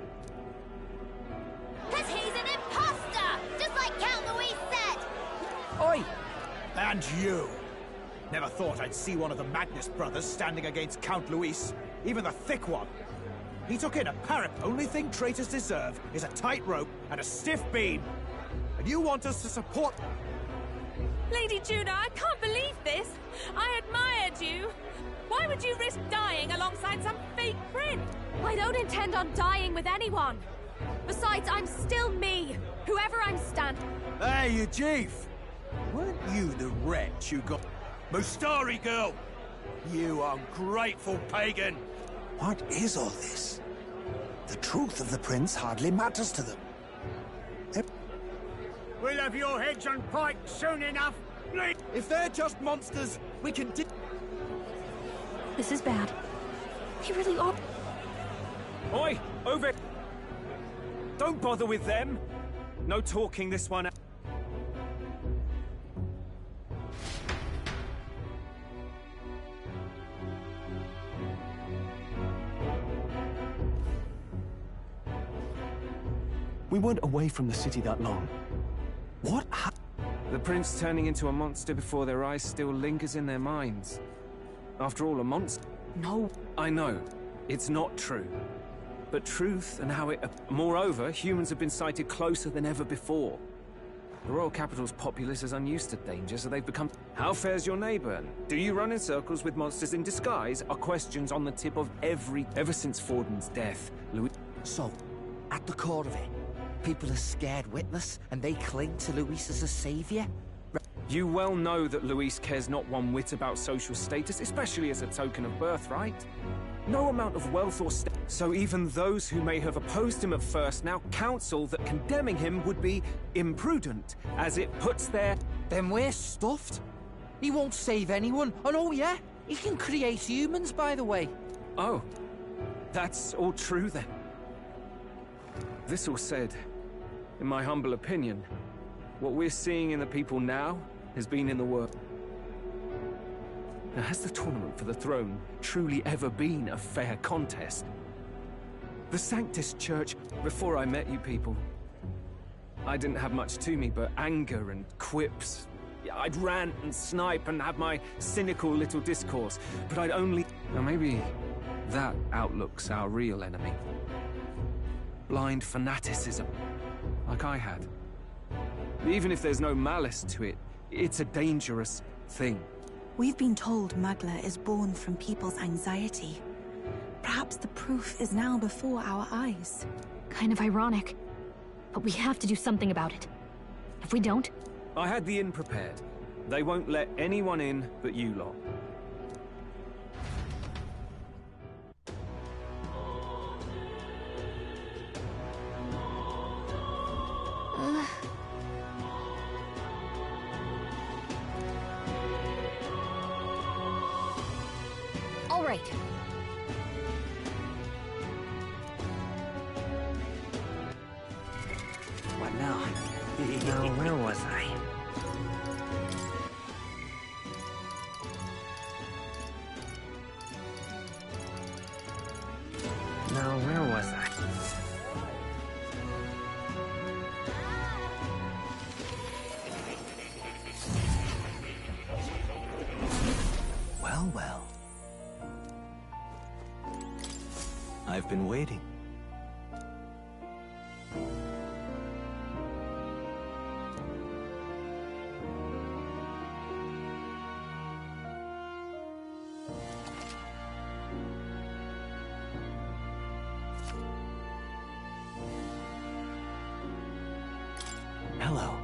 'Cause he's an imposter, just like Count Luis said. Oi! And you! Never thought I'd see one of the Magnus brothers standing against Count Luis, even the thick one. He took in a parrot. Only thing traitors deserve is a tight rope and a stiff beam. And you want us to support... Lady Juna, I can't believe this. I admired you. Why would you risk dying alongside some fake prince? I don't intend on dying with anyone. Besides, I'm still me, whoever I'm standing. Hey, you chief! Weren't you the wretch who got... Mustari girl! You ungrateful pagan! What is all this? The truth of the prince hardly matters to them. We'll have your heads on pikes soon enough. If they're just monsters, we can This is bad. They really are... Oi! Over... Don't bother with them! No talking this one out. We weren't away from the city that long. What happened? The prince turning into a monster before their eyes still lingers in their minds. After all, a monster... No. I know. It's not true. But truth and how it... Moreover, humans have been sighted closer than ever before. The royal capital's populace is unused to danger, so they've become... How fares your neighbor? Do you run in circles with monsters in disguise? Are questions on the tip of every... Ever since Forden's death, Louis... So, at the core of it, people are scared witless, and they cling to Luis as a savior? You well know that Luis cares not one whit about social status, especially as a token of birthright. No amount of wealth or so even those who may have opposed him at first now counsel that condemning him would be imprudent, as it puts their... Then we're stuffed. He won't save anyone, and oh yeah, he can create humans, by the way. Oh, that's all true then. This all said, in my humble opinion, what we're seeing in the people now has been in the world. Now, has the tournament for the throne truly ever been a fair contest? The Sanctus Church, before I met you people, I didn't have much to me but anger and quips. I'd rant and snipe and have my cynical little discourse, but I'd only... Now maybe that outlook's our real enemy. Blind fanaticism, like I had. Even if there's no malice to it, it's a dangerous thing. We've been told Magla is born from people's anxiety. Perhaps the proof is now before our eyes. Kind of ironic. But we have to do something about it. If we don't... I had the inn prepared. They won't let anyone in but you lot. All right. What now? Now, where was I? Now, where was I? Well, well. I've been waiting. Hello.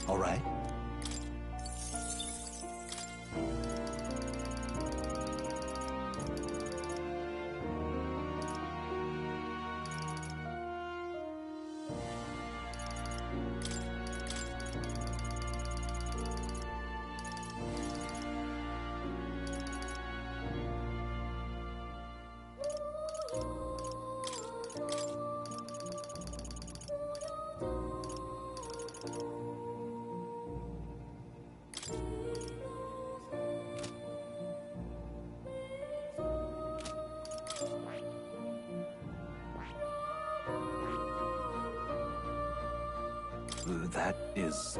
All right. That is...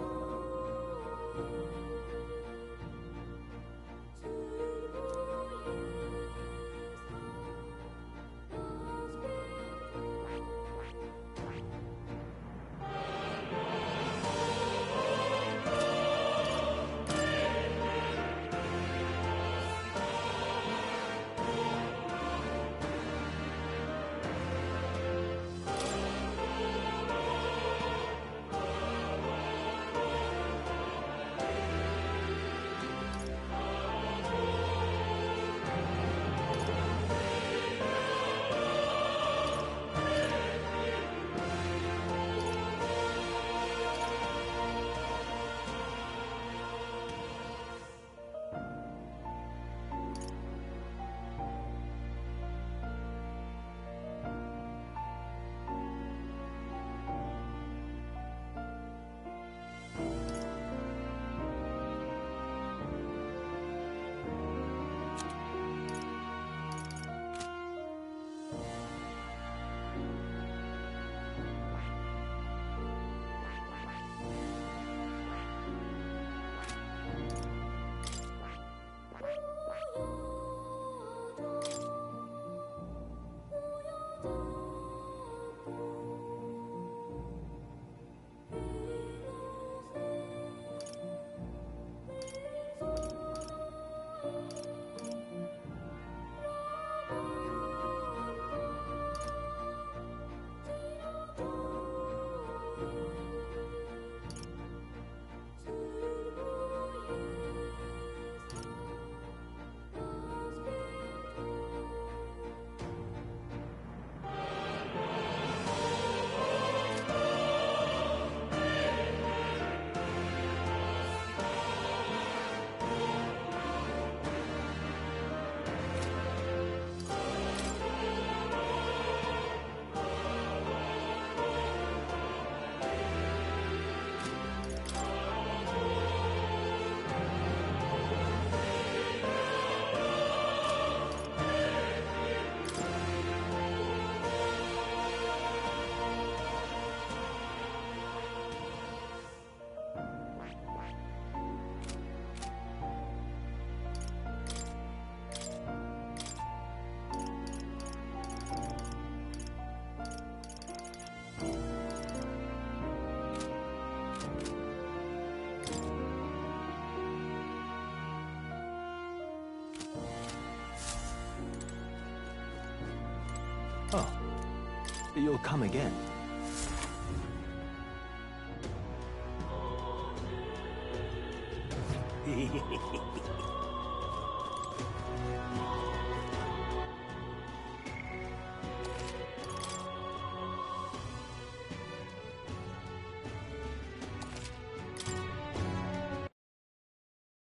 Oh. You'll come again.